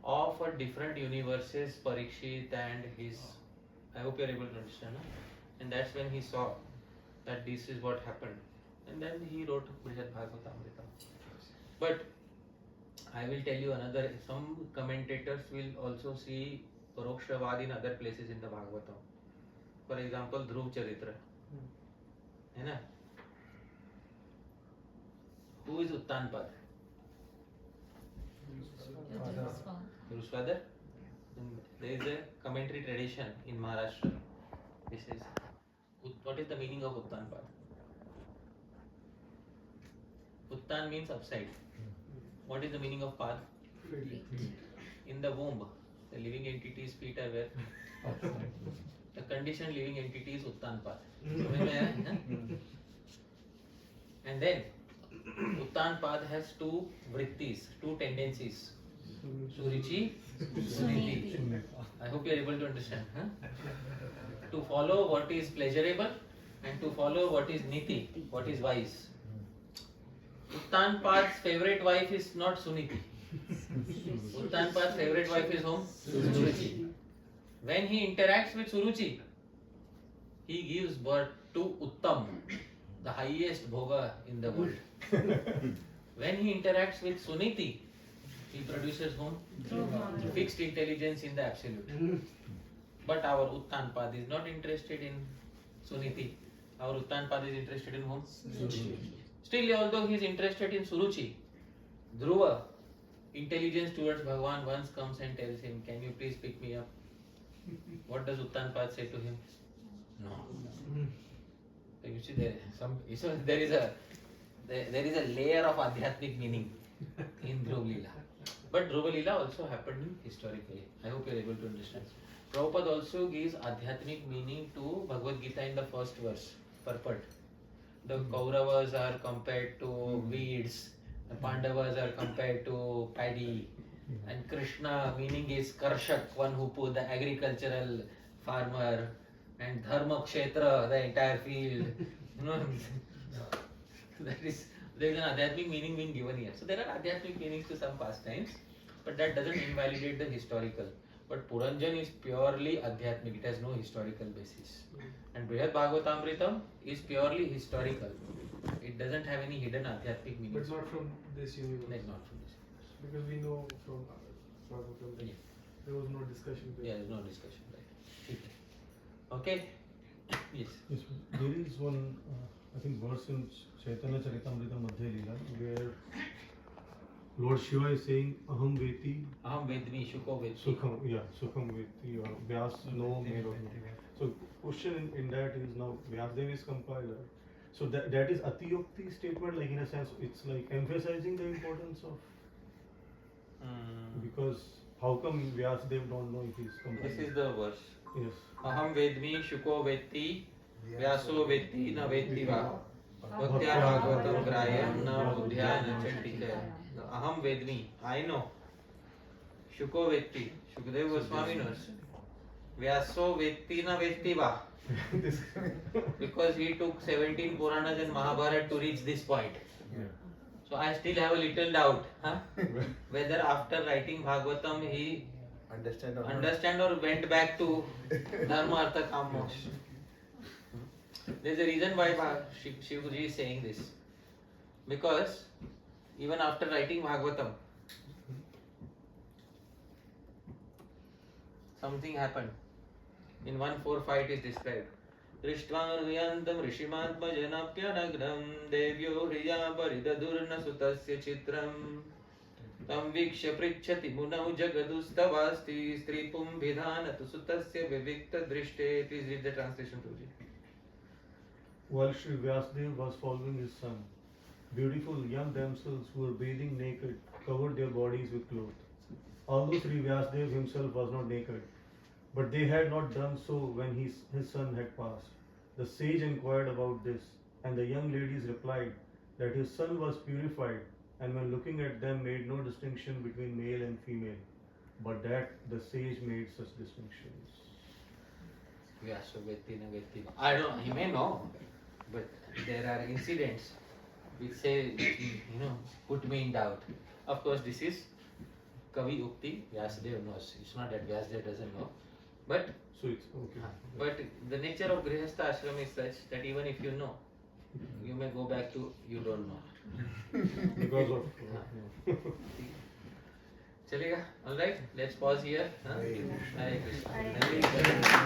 of a different universes, Parikshit and his. I hope you are able to understand. And that's when he saw that this is what happened. And then he wrote Brihad Bhagavatamritam. But I will tell you another, some commentators will also see Parokshavad in other places in the Bhagavatam. For example, Dhruv Charitra. Who is Uttanpad? Guru's father. There is a commentary tradition in Maharashtra. This is what is the meaning of Uttanpad? Uttan means upside. What is the meaning of Pad? In the womb, the living entity's feet are where? The conditioned living entity is Uttanpad. And then Uttanpad has two vrittis, two tendencies. Surichi, Suniti. I hope you are able to understand. to follow what is pleasurable and to follow what is niti, what is wise. Uttanpad's favorite wife is not Suniti. Uttanpad's favorite wife is whom? Suruchi. When he interacts with Suruchi, he gives birth to Uttam, the highest bhoga in the world. When he interacts with Suniti, he produces whom? Fixed intelligence in the absolute. But our Uttanpad is not interested in Suniti. Our Uttanpad is interested in whom? Still, although he is interested in Suruchi, Dhruva, intelligence towards Bhagavan, once comes and tells him, can you please pick me up? What does Uttanpad say to him? No. So you see, there is a layer of adhyatmic meaning in Dhruva Leela. But Dhruva Leela also happened historically. I hope you are able to understand. Prabhupada also gives adhyatmic meaning to Bhagavad Gita in the first verse, purport. The Kauravas are compared to weeds, the Pandavas are compared to paddy, and Krishna meaning is Karshak, one who put the agricultural farmer, and Dharma Kshetra, the entire field. You know, there is an adhyatmic meaning being given here. So there are adhyatmic meanings to some pastimes, but that doesn't invalidate the historical. But Puranjan is purely adhyatmic, it has no historical basis. And Brihad Bhagavatamritam is purely historical. It doesn't have any hidden adhyatmic meaning. But not from this universe. Like not from this universe. Because we know from Bhagavatam that there was no discussion there. Yeah, there's no discussion, right? Okay? Yes. Yes, there is one, I think, verse in Chaitanya Charitamrita Madhya Leela where Lord Shiva is saying, Aham Veti. Aham Vedmi, Shuko Vedmi. Sukham Veti or Vyas no Mero no. So, question in that is now Vyasdev is compiler. So that is Atiyukti statement, like in a sense, it's like emphasizing the importance of. Because how come Vyasdev don't know if he's compiler? This is the verse. Yes. Aham Vedmi, Shuko Vetti, Vyaso Vetti, na Vetti va. Bhaktya Bhagavatam Grayam, na Buddhya na Chantikaya. Aham Vedmi, I know. Shuko Vetti, Shukadeva Goswami knows. Vyaso Vetti na Vetti va. Because he took 17 Puranas and Mahabharata to reach this point. Yeah. So I still have a little doubt whether after writing Bhagavatam he understand or went back to Dharma Artha Kam Moksha. There is a reason why Shivaji is saying this. Because even after writing Bhagavatam, something happened. In 1.4.5 it is described. Drishtvanuryantam rishimatmajanapyanagram devyo hriya paridadurna sutasya chitram tam vikshya prichhati munau jagadustavasti stripum vidhanatu sutasya vivikta drishte. Please read the translation, Prabhuji. While Sri Vyasdev was following his son, beautiful young damsels who were bathing naked covered their bodies with cloth. Although Sri Vyasdev himself was not naked, but they had not done so when his son had passed. The sage inquired about this, and the young ladies replied that his son was purified, and when looking at them made no distinction between male and female, but that the sage made such distinctions. I don't know, he may know, but there are incidents which say, put me in doubt. Of course, this is Kavi Ukti, Vyasadeva knows. It's not that Vyasadeva doesn't know. But So it's okay. But the nature of Grihastha ashram is such that even if you know, you may go back to you don't know. Because of. Chalega? Alright, let's pause here. Hare Krishna. Hare Hare Krishna.